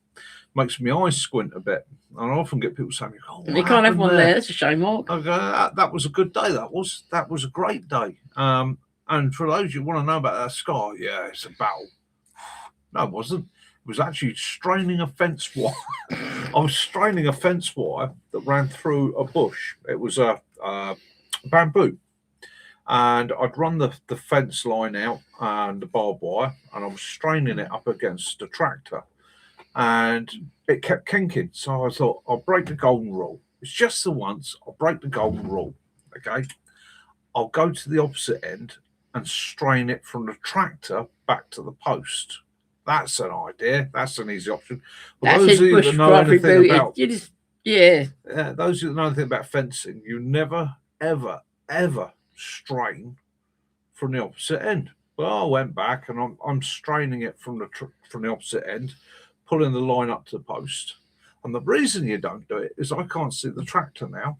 makes my eyes squint a bit. And I often get people saying, "Oh, you can't have one there. That's a shame, Mark." I go, that was a good day. That was a great day. And for those who want to know about that scar, yeah, it's a battle. No, it wasn't. It was actually straining a fence wire. I was straining a fence wire that ran through a bush. It was a bamboo. And I'd run the fence line out and the barbed wire, and I was straining it up against the tractor. And it kept kinking. So I thought, I'll break the golden rule. It's just the once. I'll break the golden rule. Okay. I'll go to the opposite end and strain it from the tractor back to the post. That's an idea. That's an easy option. But That's those of you that know anything about those who know anything about fencing, you never, ever, ever strain from the opposite end. Well, I went back and I'm straining it from the opposite end, pulling the line up to the post. And the reason you don't do it is I can't see the tractor now,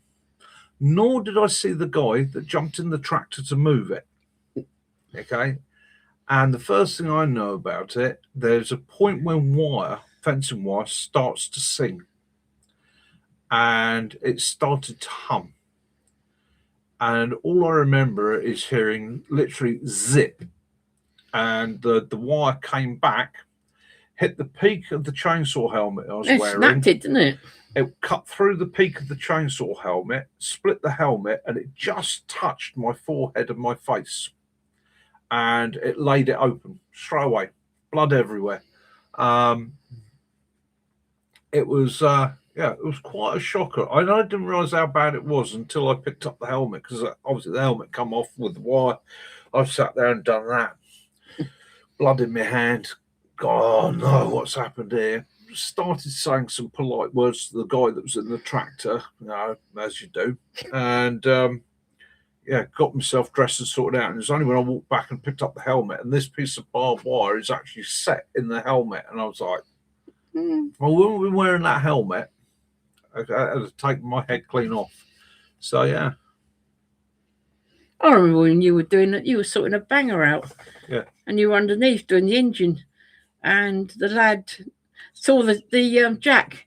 nor did I see the guy that jumped in the tractor to move it. Okay. And the first thing I know about it, there's a point when fencing wire starts to sing. And it started to hum. And all I remember is hearing literally zip. And the wire came back, hit the peak of the chainsaw helmet I was wearing. Snapped it, didn't it? It cut through the peak of the chainsaw helmet, split the helmet, and it just touched my forehead and my face. And it laid it open straight away, blood everywhere. It was it was quite a shocker. I didn't realise how bad it was until I picked up the helmet, because obviously the helmet come off with the wire. I've sat there and done that. Blood in my hand. God, oh no, what's happened here? Started saying some polite words to the guy that was in the tractor, as you do. And got myself dressed and sorted out. And it was only when I walked back and picked up the helmet, and this piece of barbed wire is actually set in the helmet. And I was like, well, when we were wearing that helmet, I had to take my head clean off. So, yeah. I remember when you were doing that, you were sorting a banger out. Yeah. And you were underneath doing the engine. And the lad saw the jack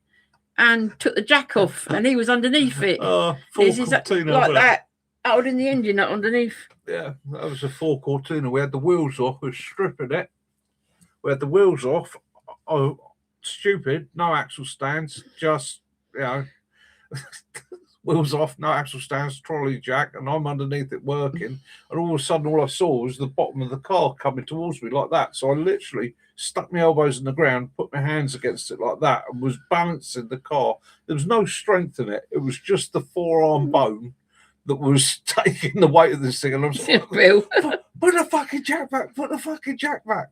and took the jack off, and he was underneath it. Like that, holding the engine up underneath. Yeah, that was a 4 Cortina. We had the wheels off. We were stripping it. We had the wheels off. Oh, stupid. No axle stands. Just, wheels off, no axle stands, trolley jack, and I'm underneath it working. And all of a sudden, all I saw was the bottom of the car coming towards me like that. So I literally stuck my elbows in the ground, put my hands against it like that, and was balancing the car. There was no strength in it. It was just the forearm bone that was taking the weight of this thing. And I'm just like, put the fucking jack back, put the fucking jack back.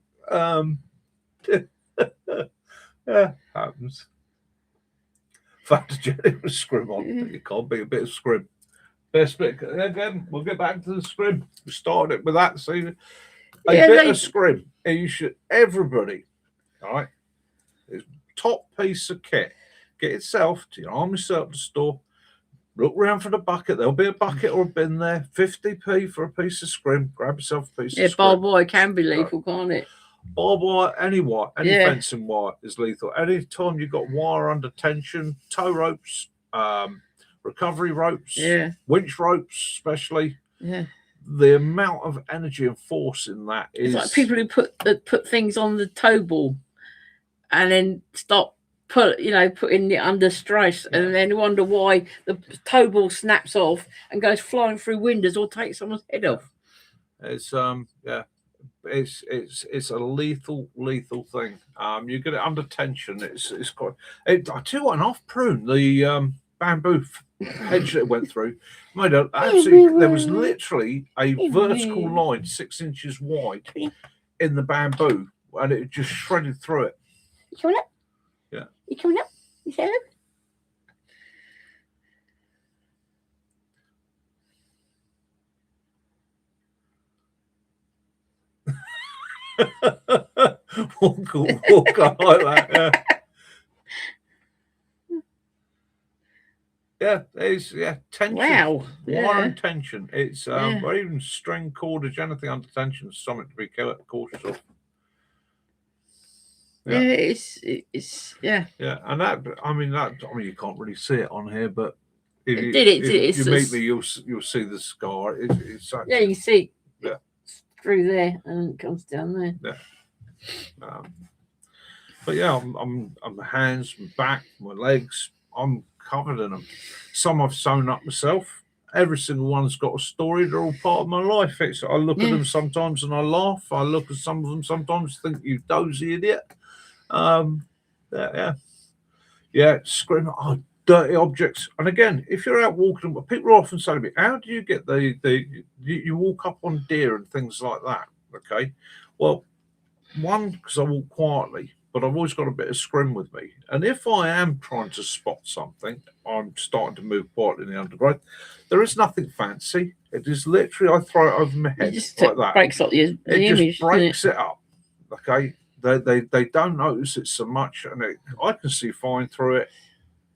Yeah, happens. Fact, Jenny was scrim on. You can't be a bit of scrim. Best bit again. We'll get back to the scrim. We started it with that. So a bit of scrim. And you should, everybody, all right, it's top piece of kit. Get yourself to your army surplus store. Look around for the bucket. There'll be a bucket or a bin there. 50p for a piece of scrim. Grab yourself a piece of scrim. Yeah, barbed wire can be lethal, can't it? Barbed wire, any fencing wire is lethal. Any time you've got wire under tension, tow ropes, recovery ropes, winch ropes, especially. Yeah. The amount of energy and force in that is. It's like people who put things on the tow ball and then stop putting it under stress, and then wonder why the tow ball snaps off and goes flying through windows or takes someone's head off. It's it's a lethal thing. You get it under tension. It's quite. I tell you what, an off prune, the bamboo hedge that it went through made a absolutely. There was literally a vertical line 6 inches wide in the bamboo, and it just shredded through it. You coming up? Yeah. You coming up? You say walk like that. Yeah, it's tension. Wow. Wire and tension. It's or even string, cordage, anything under tension is something to be cautious of. Yeah, it's Yeah, and that you can't really see it on here, but if you meet me, you'll see the scar. It's actually, you can see Yeah. through there and it comes down there. Yeah. But yeah, I'm my hands, my back, my legs, I'm covered in them. Some I've sewn up myself. Every single one's got a story. They're all part of my life. I look at them sometimes and I laugh. I look at some of them sometimes, think you dozy idiot. Scream, dirty objects. And again, if you're out walking, people often say to me, how do you get you walk up on deer and things like that? Okay. Well, one, because I walk quietly, but I've always got a bit of scrim with me. And if I am trying to spot something, I'm starting to move quietly in the undergrowth. There is nothing fancy. It just literally, I throw it over my It head just like that. breaks up the It image. just breaks it up. Okay, they don't notice it so much, and I can see fine through it.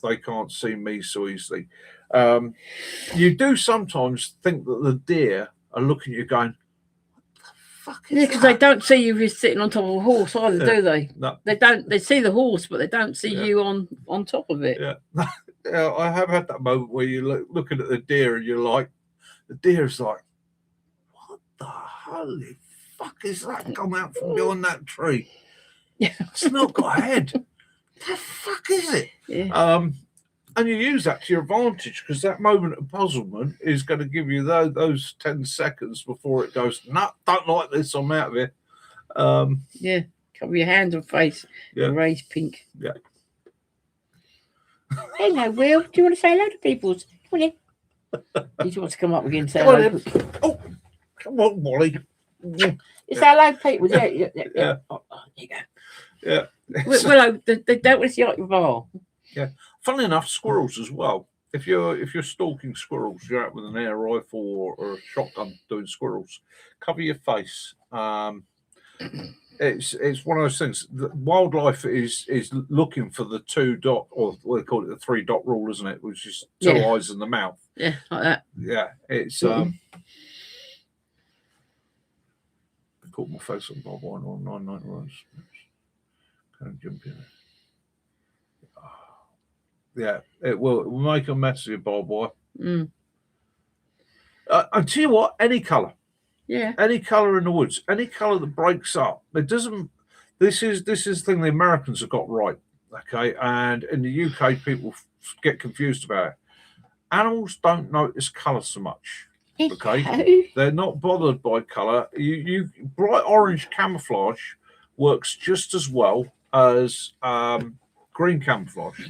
They can't see me so easily. You do sometimes think that the deer are looking at you going, "Fuck is Yeah, because that?" they don't see you if you're sitting on top of a horse either, do they? No. They don't. They see the horse, but they don't see Yeah. you on top of it. Yeah. Yeah, I have had that moment where you're looking at the deer and you're like, the deer's like, what the holy fuck is that come out from behind that tree? Yeah. It's not got a head. The fuck is it? Yeah. And you use that to your advantage because that moment of puzzlement is going to give you those 10 seconds before it goes, no, don't like this, I'm out of here. Yeah. Cover your hands and face. Yeah. Raise pink. Yeah. Hello, Will. Do you want to say hello to people? Come on in. He just wants to come up again and say Come on hello. in. Oh, come on, Wally. It's hello, people. Yeah. Yeah. Oh, there you go. Yeah. Willow, they don't want to see out your bar. Yeah. Funnily enough, squirrels as well. If you're stalking squirrels, you're out with an air rifle or a shotgun doing squirrels, cover your face. It's one of those things. The wildlife is looking for the 2 dot, or what they call it, the 3 dot rule, isn't it? Which is 2 eyes in the mouth. Yeah, like that. Yeah, it's caught my face on Bob Wine on 9 rows. Kind of jump in. Yeah, it will make a mess of your barbed wire. I tell you what, any colour. Yeah. Any colour in the woods, any colour that breaks up. It doesn't. This is the thing the Americans have got right. Okay, and in the UK, people get confused about it. Animals don't notice colour so much. Okay, they're not bothered by colour. You bright orange camouflage works just as well as green camouflage.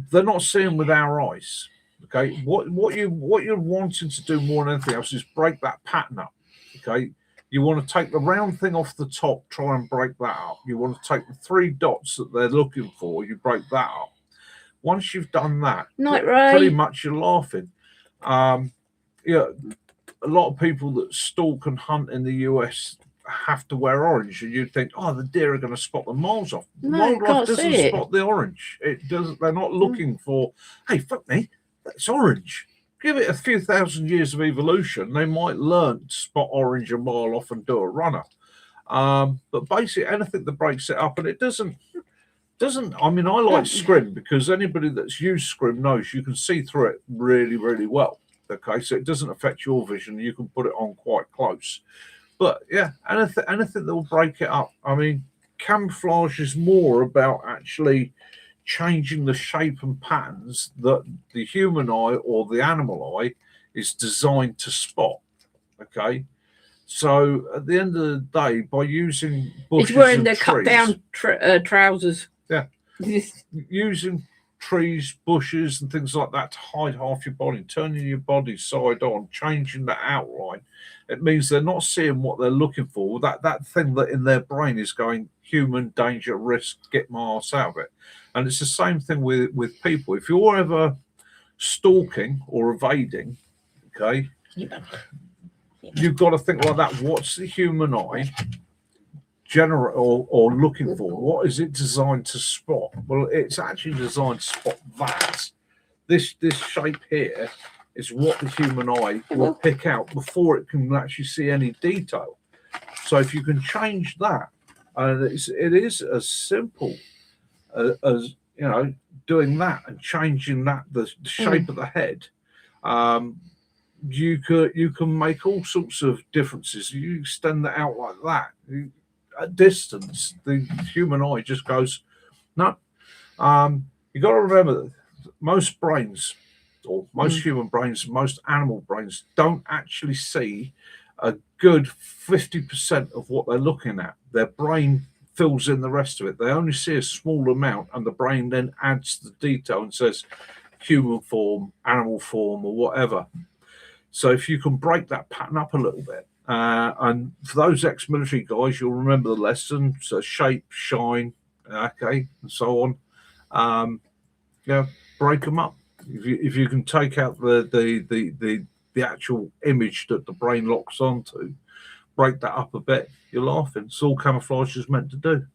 They're not seeing with our eyes. Okay, what you're wanting to do more than anything else is break that pattern up. Okay, you want to take the round thing off the top, try and break that up. You want to take the 3 dots that they're looking for, you break that up. Once you've done that, pretty much you're laughing. Yeah, a lot of people that stalk and hunt in the US have to wear orange, and you'd think, oh, the deer are going to spot them miles off. No, wildlife doesn't spot the orange. It doesn't. They're not looking for, hey, fuck me, that's orange. Give it a few thousand years of evolution, they might learn to spot orange a mile off and do a runner. But basically, anything that breaks it up, and it doesn't. I mean, I like scrim because anybody that's used scrim knows you can see through it really, really well. Okay, so it doesn't affect your vision. You can put it on quite close. But yeah, anything that will break it up. I mean, camouflage is more about actually changing the shape and patterns that the human eye or the animal eye is designed to spot. Okay, so at the end of the day, by using bushes, it's wearing the trees, cut down trousers. Yeah, using trees, bushes, and things like that to hide half your body, turning your body side on, changing the outline. It means they're not seeing what they're looking for. That thing that in their brain is going human danger, risk, get my ass out of it. And it's the same thing with people. If you're ever stalking or evading, okay, you've got to think like that. What's the human eye generate or looking for? What is it designed to spot? Well, it's actually designed to spot that. This shape here is what the human eye will pick out before it can actually see any detail. So if you can change that, and it is as simple as doing that and changing that the shape of the head. You can make all sorts of differences. You extend that out like that. At distance, the human eye just goes, no. You got to remember that most brains, or most human brains, most animal brains, don't actually see a good 50% of what they're looking at. Their brain fills in the rest of it. They only see a small amount, and the brain then adds the detail and says human form, animal form, or whatever. So if you can break that pattern up a little bit, and for those ex-military guys, you'll remember the lesson. So shape, shine, okay, and so on. Break them up. If you can take out the the actual image that the brain locks onto, break that up a bit, you're laughing. It's all camouflage is meant to do.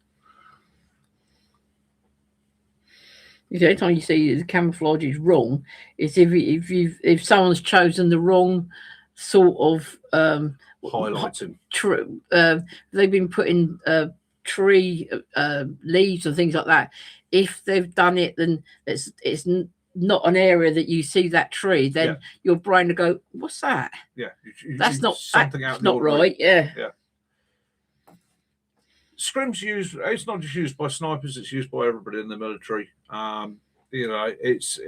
The only time you see the camouflage is wrong is if someone's chosen the wrong sort of Highlighting. true. They've been putting tree leaves and things like that. If they've done it, then it's not an area that you see that tree. Then your brain will go, "What's that? Yeah, That's not something out. That's not right." Yeah. Scrim's used. It's not just used by snipers; it's used by everybody in the military. You know, it's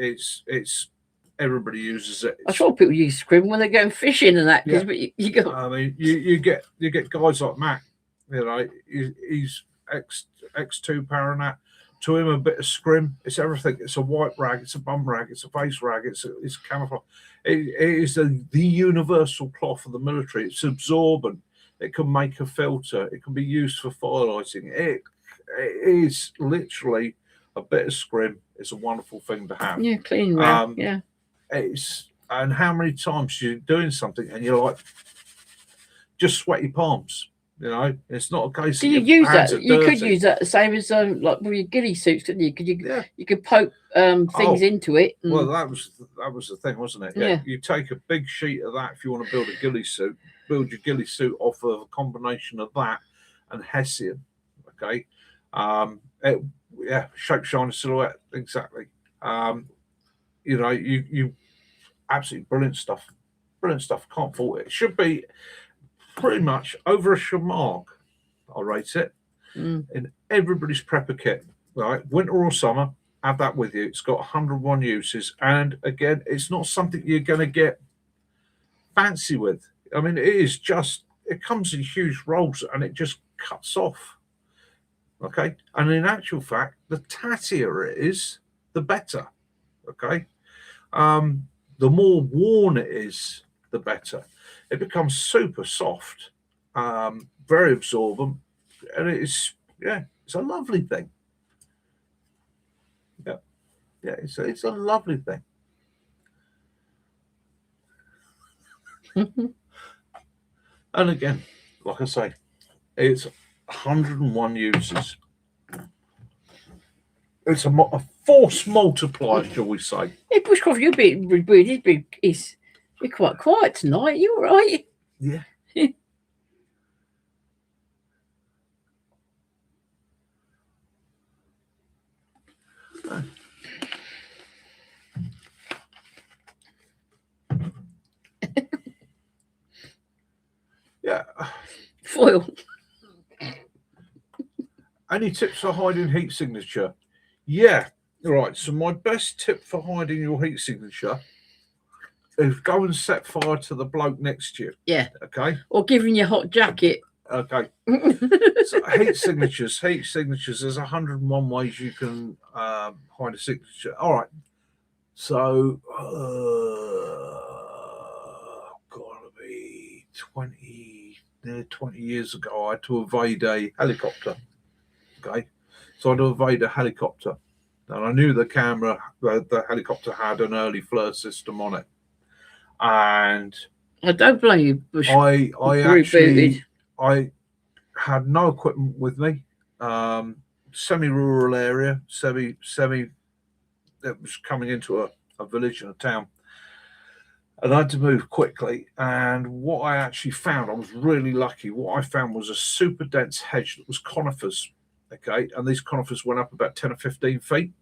everybody uses it. I sure people use scrim when they're going fishing and that. Because you go. I mean, you get guys like Mac. You know, he's X2 Paranat. To him, a bit of scrim. It's everything. It's a white rag. It's a bum rag. It's a face rag. It's camouflage. It is the universal cloth of the military. It's absorbent. It can make a filter. It can be used for firelighting. It is literally a bit of scrim. It's a wonderful thing to have. Yeah, clean rag. Yeah. And how many times you're doing something and you're like, just sweaty palms. You know, it's not a case. Do you use that? You could use that the same as like with your ghillie suits, couldn't you? Because you could poke things into it. Well, that was the thing, wasn't it? Yeah. You take a big sheet of that if you want to build a ghillie suit. Build your ghillie suit off of a combination of that and Hessian. Okay. Shape, shine, silhouette. Exactly. You know, you absolutely brilliant stuff. Brilliant stuff. Can't fault it. It should be pretty much over a Shamark. I'll rate it in everybody's prepper kit. Right, winter or summer, have that with you. It's got 101 uses, and again, it's not something you're going to get fancy with. I mean, it comes in huge rolls and it just cuts off. Okay. And in actual fact, the tattier it is, the better. Okay. The more worn it is, the better. It becomes super soft, very absorbent, and it's a lovely thing. Yeah, it's a lovely thing. And again, like I say, it's 101 uses. It's a force multiplier, shall we say? Hey, Bushcroft, you're quite quiet tonight. You all right? Yeah. Yeah. Foil. Any tips for hiding heat signature? Yeah. Right. So my best tip for hiding your heat signature is go and set fire to the bloke next to you. Yeah. Okay. Or giving you a hot jacket. Okay. So heat signatures. There's 101 ways you can hide a signature. All right. So, gotta be 20 years ago, I had to evade a helicopter. Okay. So I had to evade a helicopter. And I knew the helicopter had an early FLIR system on it. And I don't blame you, Bush. I had no equipment with me. Semi-rural area, that was coming into a village and a town. And I had to move quickly. And what I actually found, I was really lucky. What I found was a super dense hedge that was conifers. Okay. And these conifers went up about 10 or 15 feet.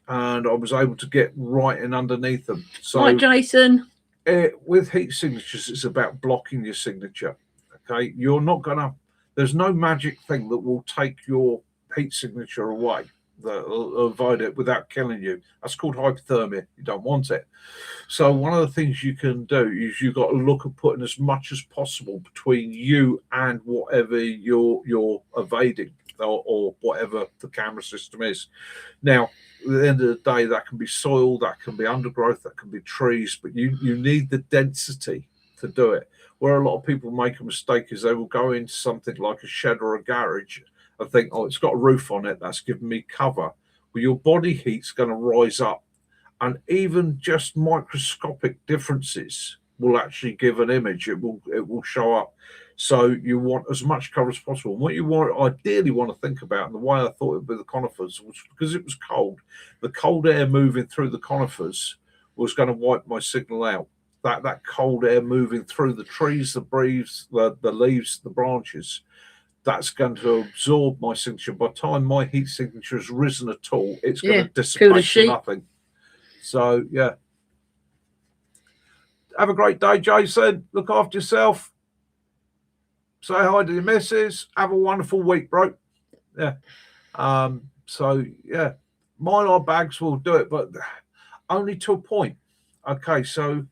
And I was able to get right in underneath them. So, right, Jason. With heat signatures, it's about blocking your signature. Okay. You're not going to, there's no magic thing that will take your heat signature away, that will avoid it without killing you. That's called hypothermia. You don't want it. So one of the things you can do is you've got to look at putting as much as possible between you and whatever you're evading, or whatever the camera system is. Now, at the end of the day, that can be soil, that can be undergrowth, that can be trees, but you need the density to do it. Where a lot of people make a mistake is they will go into something like a shed or a garage and think, oh, it's got a roof on it, that's giving me cover. Well, your body heat's going to rise up, and even just microscopic differences will actually give an image. It will show up. So you want as much cover as possible. And what you ideally want to think about, and the way I thought it with the conifers was because it was cold, the cold air moving through the conifers was going to wipe my signal out. That cold air moving through the trees, the leaves, the branches, that's going to absorb my signature. By the time my heat signature has risen at all, it's going to dissipate to nothing. So yeah. Have a great day, Jason. Look after yourself. Say hi to your missus. Have a wonderful week, bro. Yeah. So yeah, Mylar bags will do it, but only to a point. Okay, so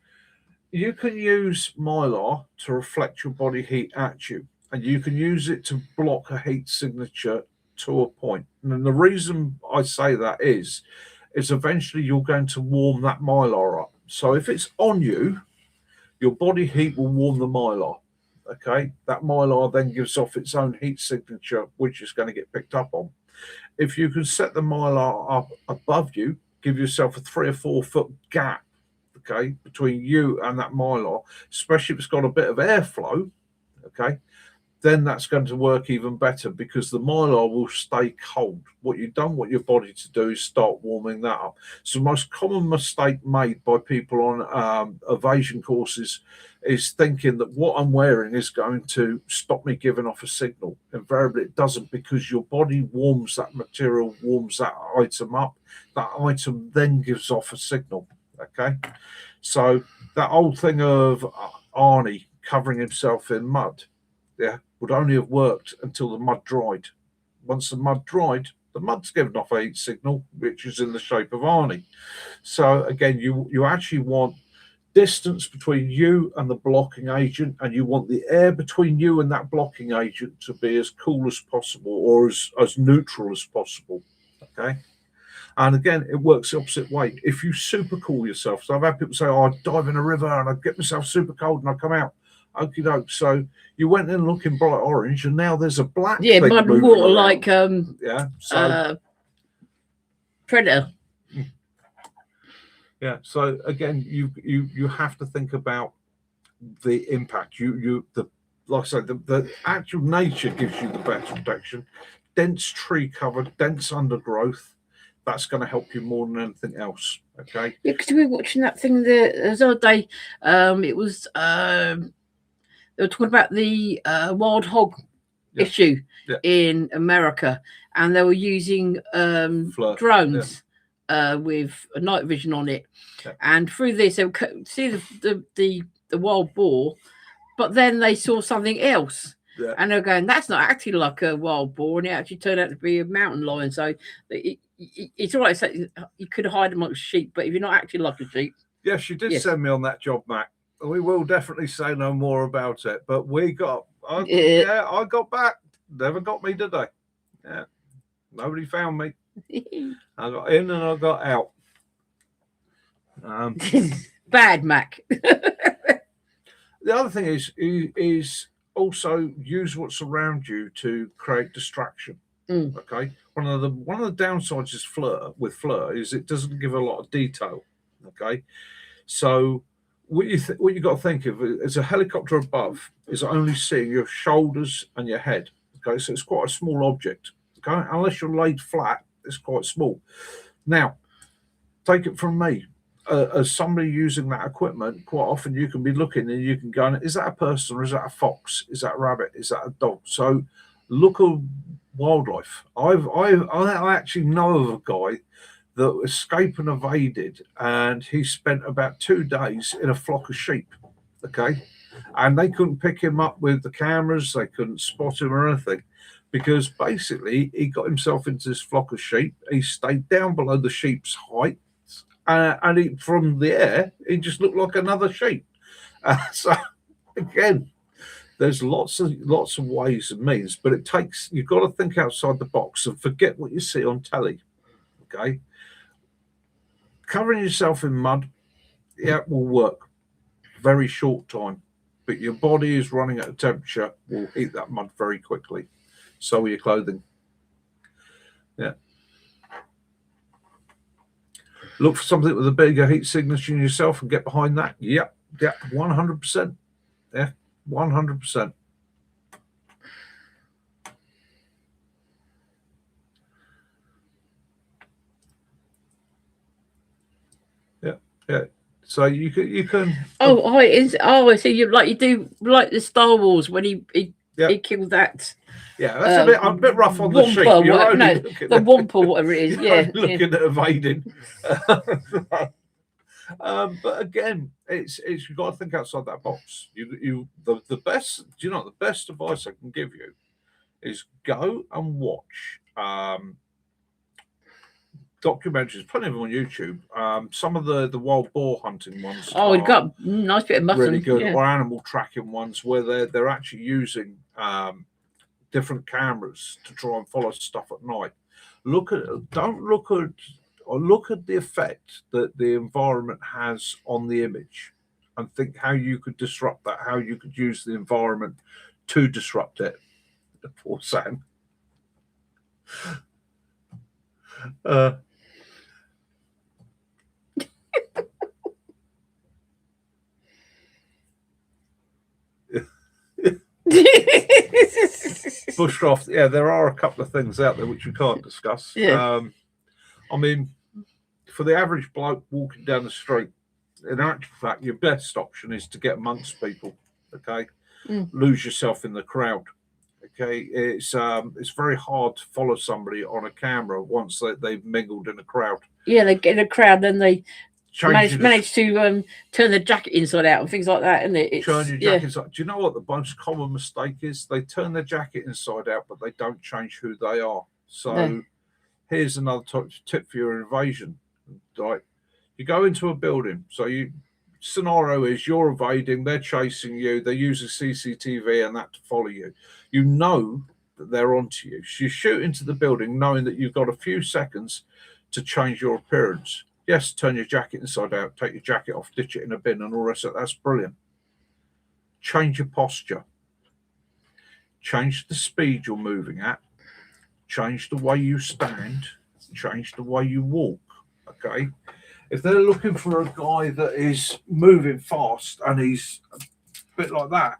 you can use Mylar to reflect your body heat at you, and you can use it to block a heat signature to a point. And the reason I say that is eventually you're going to warm that Mylar up. So if it's on you, your body heat will warm the Mylar. Okay, that Mylar then gives off its own heat signature, which is going to get picked up on. If you can set the Mylar up above you, give yourself a 3 or 4 foot gap, okay, between you and that Mylar, especially if it's got a bit of airflow, okay, then that's going to work even better because the Mylar will stay cold. What you don't want your body to do is start warming that up. So the most common mistake made by people on evasion courses is thinking that what I'm wearing is going to stop me giving off a signal. Invariably, it doesn't, because your body warms that material, warms that item up. That item then gives off a signal, okay? So that old thing of Arnie covering himself in mud, yeah, would only have worked until the mud dried. Once the mud dried, the mud's given off a heat signal, which is in the shape of Arnie. So again, you actually want distance between you and the blocking agent, and you want the air between you and that blocking agent to be as cool as possible, or as neutral as possible. Okay. And again, it works the opposite way. If you super cool yourself, so I've had people say, I dive in a river and I get myself super cold and I come out. Okie doke. So you went in looking bright orange, and now there's a black. Yeah, mud and water, like So Predator. Yeah. So again, you have to think about the impact. Like I said, the actual nature gives you the best protection. Dense tree cover, dense undergrowth. That's going to help you more than anything else. Okay. Yeah, because we were watching that thing the other day. It was they were talking about the wild hog issue in America, and they were using drones with a night vision on it, and through this they would see the wild boar, but then they saw something else. Yeah. And they're going, that's not acting like a wild boar, and it actually turned out to be a mountain lion. So it's all right. So you could hide amongst sheep, but if you're not acting like a sheep. Yes, you did send me on that job, Mac. We will definitely say no more about it. But I got back. Never got me, did they? Yeah. Nobody found me. I got in and I got out. Bad, Mac. The other thing is also use what's around you to create distraction. Okay. One of the downsides is FLIR is it doesn't give a lot of detail. Okay. So what you got to think of is a helicopter above is only seeing your shoulders and your head. Okay. So it's quite a small object. Okay. Unless you're laid flat, it's quite small. Now, take it from me. As somebody using that equipment, quite often you can be looking and you can go, is that a person or is that a fox? Is that a rabbit? Is that a dog? So look at wildlife. I actually know of a guy that escaped and evaded, and he spent about 2 days in a flock of sheep. Okay. And they couldn't pick him up with the cameras, they couldn't spot him or anything, because basically he got himself into this flock of sheep. He stayed down below the sheep's height. And from the air, it just looked like another sheep. So again, there's lots of ways and means, but you've got to think outside the box and forget what you see on telly. Okay, covering yourself in mud, it will work. Very short time, but your body is running at a temperature will eat that mud very quickly. So will your clothing. Yeah. Look for something with a bigger heat signature in yourself and get behind that. Yep. Yeah, 100%. Yeah, 100%. Yeah. So you can. I see. You do like the Star Wars when he killed that. Yeah, that's a bit rough on the sheep. You're only the Wampa, whatever it is. Yeah, looking at evading. But again, it's you've got to think outside that box. The best. Do you know the best advice I can give you is go and watch documentaries. Plenty of them on YouTube. Some of the wild boar hunting ones. Oh, it got a nice bit of mutton. Really good, or animal tracking ones where they're actually using different cameras to try and follow stuff at night. Look at the effect that the environment has on the image, and think how you could disrupt that, how you could use the environment to disrupt it. Poor Sam. Bushcraft, yeah, there are a couple of things out there which we can't discuss. Yeah. I mean, for the average bloke walking down the street, in actual fact, your best option is to get amongst people. Okay, lose yourself in the crowd. Okay, it's very hard to follow somebody on a camera once they've mingled in a crowd. Yeah, they get in a crowd, then they manage to turn the jacket inside out and things like that, isn't it? Turn your jacket inside. Do you know what the most common mistake is? They turn their jacket inside out, but they don't change who they are. So here's another tip for your invasion. Right, you go into a building. So scenario is you're evading, they're chasing you, they're using CCTV and that to follow you. You know that they're onto you. So you shoot into the building knowing that you've got a few seconds to change your appearance. Yes, turn your jacket inside out, take your jacket off, ditch it in a bin and all the rest of that. That's brilliant. Change your posture. Change the speed you're moving at. Change the way you stand. Change the way you walk. Okay? If they're looking for a guy that is moving fast and he's a bit like that,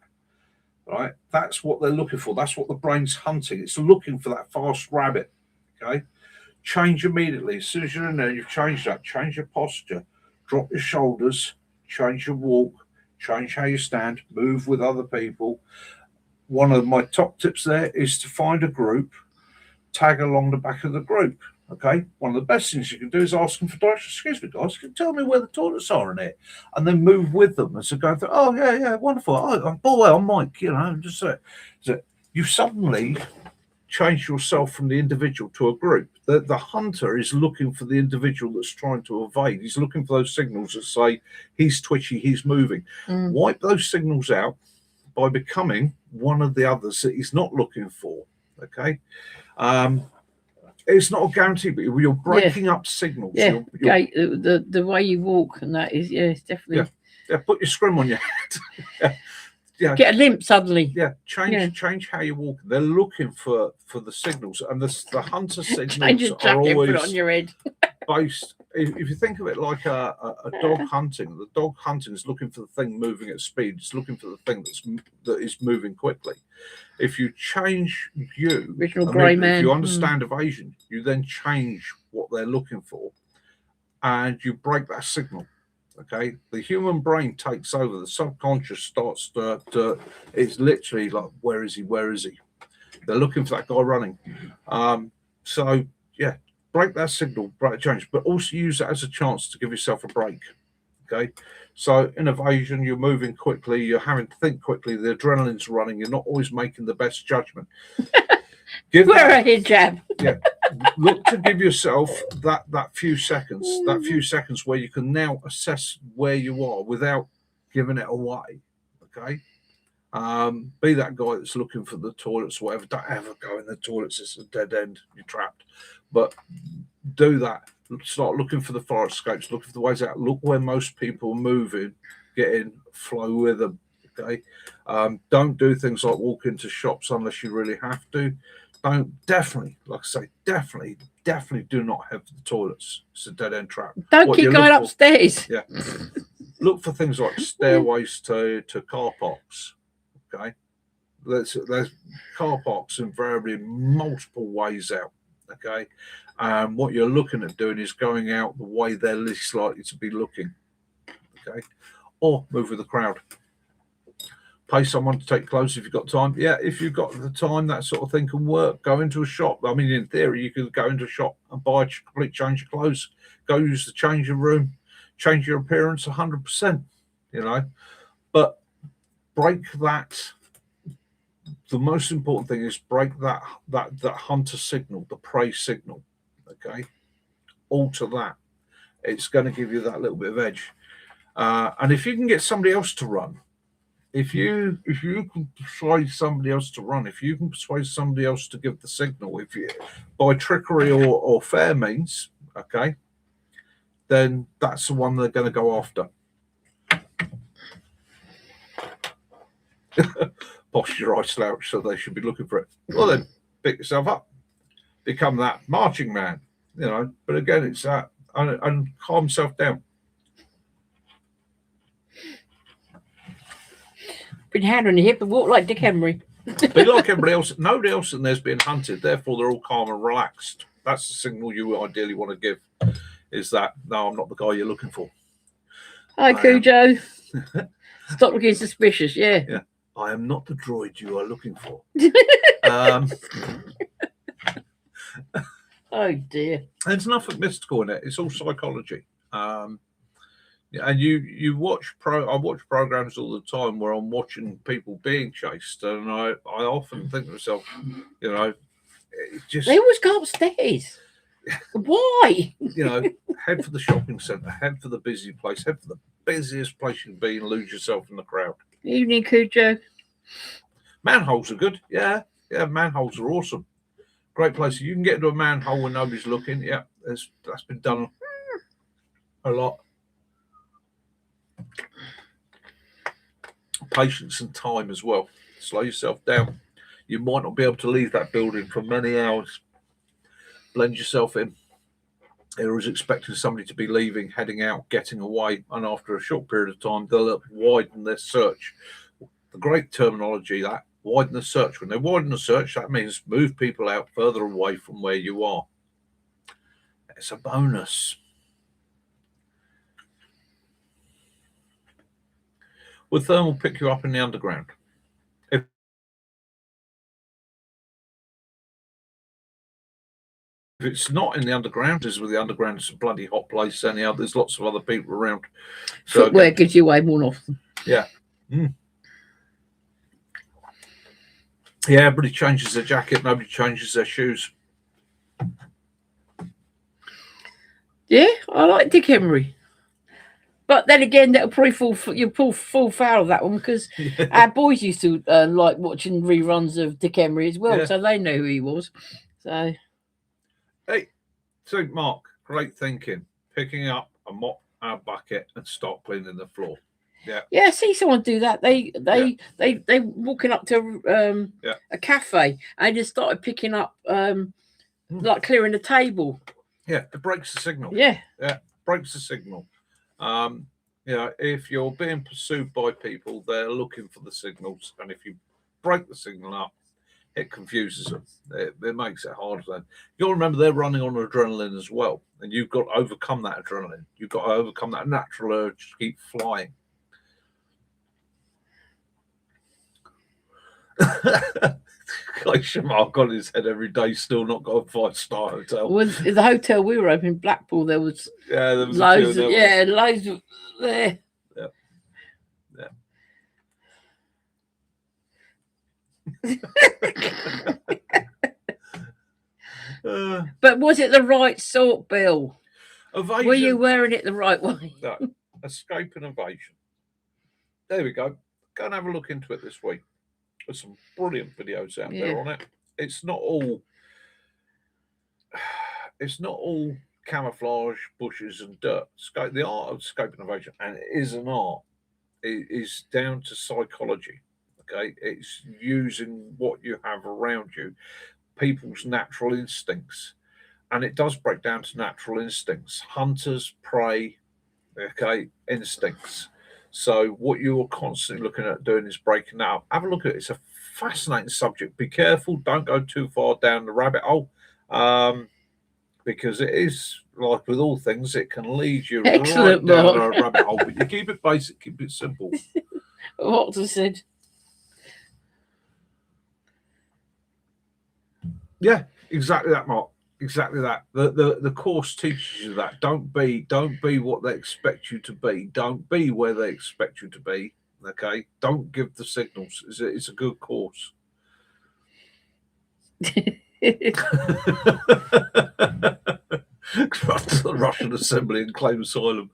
right? That's what they're looking for. That's what the brain's hunting. It's looking for that fast rabbit. Okay? Change immediately. As soon as you're in there, you've changed that. Change your posture. Drop your shoulders. Change your walk. Change how you stand. Move with other people. One of my top tips there is to find a group, tag along the back of the group. Okay, one of the best things you can do is ask them for directions. Excuse me, guys, can you tell me where the toilets are in it? And then move with them. And so go through, oh, yeah, wonderful. Oh, I'm Mike, just so you suddenly change yourself from the individual to a group. The hunter is looking for the individual that's trying to evade. He's looking for those signals that say he's twitchy, he's moving. Wipe those signals out by becoming one of the others that he's not looking for. Okay. It's not a guarantee, but you're breaking up signals. Yeah, the way you walk and that is, it's definitely. Yeah, put your scrim on your head. Get a limp suddenly. Yeah, change how you walk. They're looking for the signals, and the hunter signals change your jacket, are always put it on your head. based. If you think of it like a dog hunting, the dog hunting is looking for the thing moving at speed. It's looking for the thing that is moving quickly. If you change if you understand evasion, you then change what they're looking for, and you break that signal. Okay, the human brain takes over. The subconscious starts to it's literally like, where is he? Where is he? They're looking for that guy running. So yeah, break that signal, break change, but also use that as a chance to give yourself a break. Okay, so in evasion, you're moving quickly, you're having to think quickly, the adrenaline's running, you're not always making the best judgment. Wear a hijab. Yeah, look to give yourself that few seconds where you can now assess where you are without giving it away. Okay, be that guy that's looking for the toilets, or whatever. Don't ever go in the toilets; it's a dead end. You're trapped. But do that. Start looking for the fire escapes. Look for the ways out. Look where most people are moving. Get in, flow with them. Okay. Don't do things like walk into shops unless you really have to. Definitely do not have the toilets. It's a dead end trap. Don't keep going upstairs. Yeah. Look for things like stairways to car parks. Okay, there's car parks invariably multiple ways out. Okay, what you're looking at doing is going out the way they're least likely to be looking. Okay, or move with the crowd. Pay someone to take clothes if you've got time. Yeah, if you've got the time, that sort of thing can work. Go into a shop. I mean, in theory, you could go into a shop and buy a complete change of clothes. Go use the changing room, change your appearance 100%. You know, but break that. The most important thing is break that hunter signal, the prey signal. Okay, alter that. It's going to give you that little bit of edge. And if you can get somebody else to run, if you can persuade somebody else to run, if you can persuade somebody else to give the signal, if you by trickery or fair means, okay, then that's the one they're going to go after. Boss your eye slouch, so they should be looking for it. Well, then pick yourself up, become that marching man, you know. But again, it's that and calm yourself down. Put your hand on your hip and walk like Dick Emery. Be like everybody else. Nobody else in there's being hunted, therefore they're all calm and relaxed. That's the signal you ideally want to give. Is that no, I'm not the guy you're looking for. Hi, Cujo. Stop looking suspicious. Yeah. I am not the droid you are looking for. Oh dear. There's nothing mystical in it. It's all psychology. And you watch I watch programs all the time where I'm watching people being chased, and I often think to myself, you know, they always go upstairs. Why? You know, head for the shopping centre, head for the busy place, head for the busiest place you can be, and lose yourself in the crowd. Evening, Cujo. Manholes are good. Yeah, manholes are awesome. Great place. You can get into a manhole when nobody's looking. Yeah, that's been done a lot. Patience and time as well. Slow yourself down. You might not be able to leave that building for many hours. Blend yourself in. They're always expecting somebody to be leaving, heading out, getting away, and after a short period of time, they'll widen their search. The great terminology, that widen the search. When they widen the search, that means move people out further away from where you are. It's a bonus. Will thermal pick you up in the underground? If it's not in the underground, is with the underground, it's a bloody hot place. Anyhow, there's lots of other people around. So footwear gives you away more often. Yeah. Yeah, everybody changes their jacket, nobody changes their shoes. Yeah, I like Dick Emery. But then again, that'll probably you'll full foul of that one because our boys used to like watching reruns of Dick Emery as well, so they know who he was. So, hey, so Mark, great thinking. Picking up a mop and a bucket and start cleaning the floor. Yeah. Yeah, I see someone do that. They walking up to a cafe and just started picking up like clearing the table. Yeah, it breaks the signal. Yeah, breaks the signal. You know, if you're being pursued by people, they're looking for the signals, and if you break the signal up, it confuses them. It makes it hard for them. You'll remember they're running on adrenaline as well, and you've got to overcome that adrenaline. You've got to overcome that natural urge to keep flying. Mark on his head every day, still not got a 5-star hotel. Well, the hotel we were in Blackpool, there was loads of loads of there. But was it the right sort, Bill? Evasion. Were you wearing it the right way? No. Escape and evasion. There we go. Go and have a look into it this week. There's some brilliant videos out there on it. It's not all camouflage, bushes and dirt. The art of escape and evasion, and it is an art, it is down to psychology. Okay, it's using what you have around you, people's natural instincts, and it does break down to natural instincts. Hunters, prey, okay, instincts. So what you're constantly looking at doing is breaking that up. Have a look at it. It's a fascinating subject. Be careful. Don't go too far down the rabbit hole, because it is, like with all things, it can lead you Excellent, right down Mark. a rabbit hole. But you keep it basic, keep it simple. What I said. Yeah, exactly that, Mark. Exactly that. The course teaches you that. Don't be what they expect you to be. Don't be where they expect you to be. Okay. Don't give the signals. It's a good course. Run to the Russian assembly and claim asylum.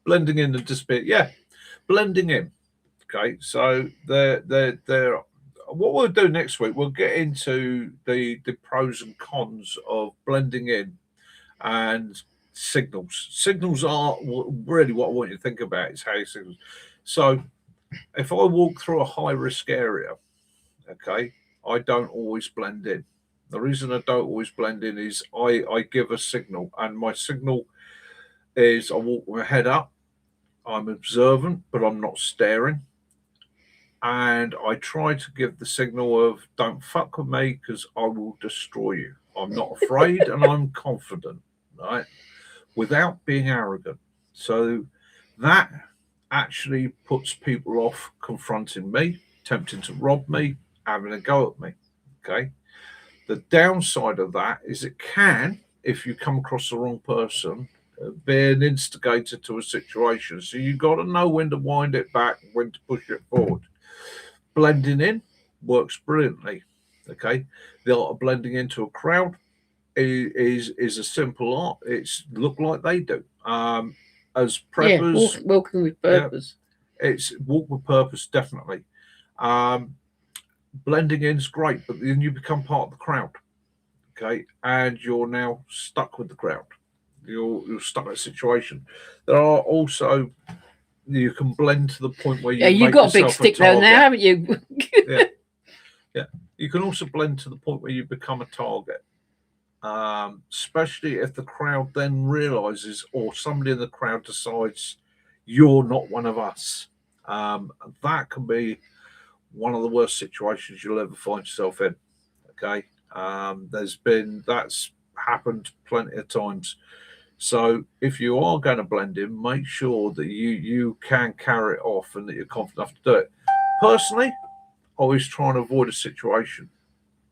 Blending in and disappear. Yeah, blending in. Okay, so they're what we'll do next week, we'll get into the pros and cons of blending in and signals. Signals are really what I want you to think about is how you signals. So if I walk through a high risk area, okay, I don't always blend in. The reason I don't always blend in is I give a signal, and my signal is I walk my head up. I'm observant, but I'm not staring. And I try to give the signal of don't fuck with me because I will destroy you. I'm not afraid and I'm confident, right? Without being arrogant. So that actually puts people off confronting me, tempting to rob me, having a go at me. Okay. The downside of that is it can, if you come across the wrong person, be an instigator to a situation. So you've got to know when to wind it back, when to push it forward. Blending in works brilliantly. Okay, the art of blending into a crowd is a simple art. It's look like they do. As preppers, walking with purpose. Yeah, it's walk with purpose, definitely. Blending in is great, but then you become part of the crowd. Okay, and you're now stuck with the crowd. You're stuck in a situation. There are also, you can blend to the point where you got a big stick though now, haven't you? yeah. You can also blend to the point where you become a target, especially if the crowd then realizes, or somebody in the crowd decides, you're not one of us. That can be one of the worst situations you'll ever find yourself in. Okay, that's happened plenty of times. So if you are going to blend in, make sure that you can carry it off and that you're confident enough to do it. Personally, I always try and avoid a situation.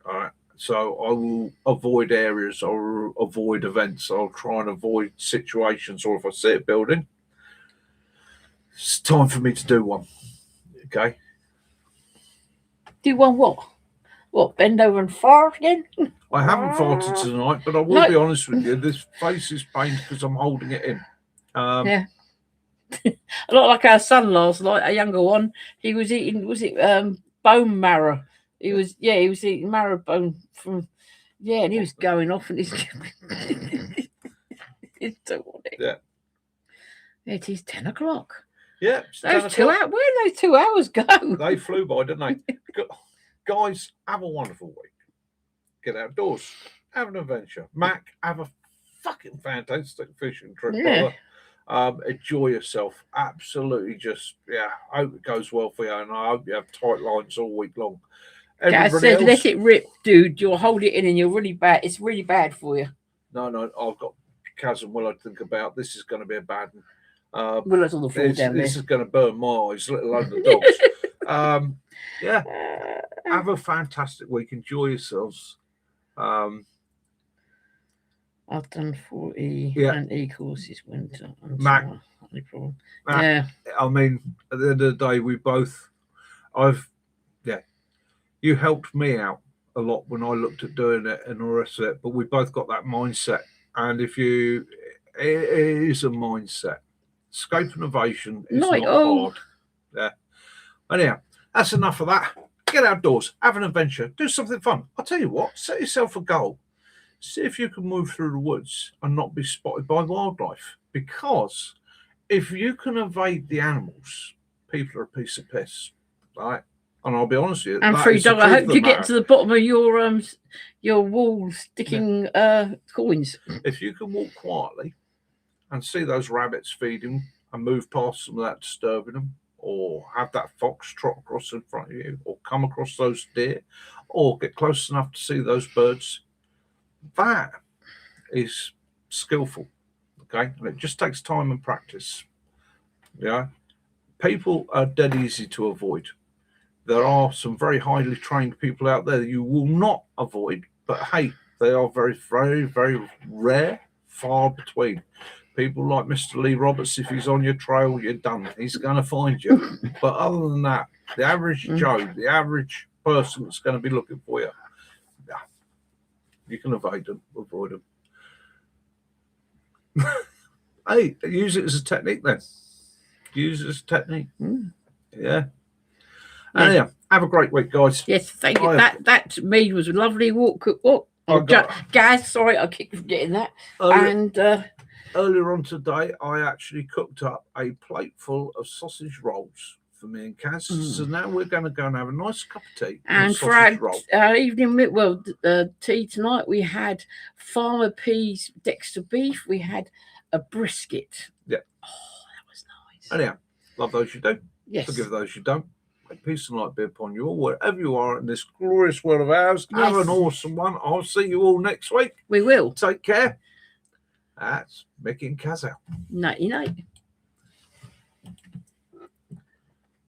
All right. So I will avoid areas or avoid events. I'll try and avoid situations, or if I see a building, it's time for me to do one. Okay. Do one what? What, bend over and fart again? I haven't farted tonight, but I will be honest with you. This face is pained because I'm holding it in. Yeah. A lot like our son last night, a younger one. He was eating, bone marrow? He was eating marrow bone from, and he was going off and he's Yeah. It is 10 o'clock. Yeah. Those 2 hours, where did those 2 hours go? They flew by, didn't they? Guys, have a wonderful week. Get outdoors. Have an adventure. Mac, have a fucking fantastic fishing trip, brother. Enjoy yourself. Absolutely just, I hope it goes well for you, and I hope you have tight lines all week long. Gaz said, let it rip, dude. You'll hold it in and you're really bad. It's really bad for you. No, I've got Kaz and Willow to think about. This is going to be a bad one. Willow's on the floor down there. This is going to burn my eyes, let alone the dogs. Have a fantastic week. Enjoy yourselves. I've done 40 and e-courses winter. Mac, no problem. I mean, at the end of the day, you helped me out a lot when I looked at doing it and all the rest of it, but we both got that mindset. And it is a mindset. Scope innovation is not hard. Yeah. Anyhow, that's enough of that. Get outdoors, have an adventure, do something fun. I'll tell you what, set yourself a goal. See if you can move through the woods and not be spotted by wildlife. Because if you can evade the animals, people are a piece of piss, right? And I'll be honest with you. And Free Dog, I hope you get to the bottom of your wall sticking coins. If you can walk quietly and see those rabbits feeding and move past them without disturbing them, or have that fox trot across in front of you, or come across those deer, or get close enough to see those birds, that is skillful, okay? And it just takes time and practice. Yeah, people are dead easy to avoid. There are some very highly trained people out there that you will not avoid, but hey, they are very, very, very rare, far between. People like Mr. Lee Roberts, if he's on your trail, you're done. He's going to find you. But other than that, the average Joe, the average person that's going to be looking for you, yeah, you can avoid them. Hey, use it as a technique then. Use it as a technique. Yeah. Anyhow, have a great week, guys. Yes, thank you. That mead was a lovely walk. Gaz, sorry, I keep forgetting that. Earlier on today, I actually cooked up a plate full of sausage rolls for me and Kaz. So now we're going to go and have a nice cup of tea. And for our evening, tea tonight, we had Farmer P's Dexter beef. We had a brisket. Yeah. Oh, that was nice. Anyhow, love those you do. Yes. Forgive those you don't. May peace and light be upon you all, wherever you are in this glorious world of ours. Yes. Have an awesome one. I'll see you all next week. We will. Take care. That's Mickey and Kaz out. Nighty night.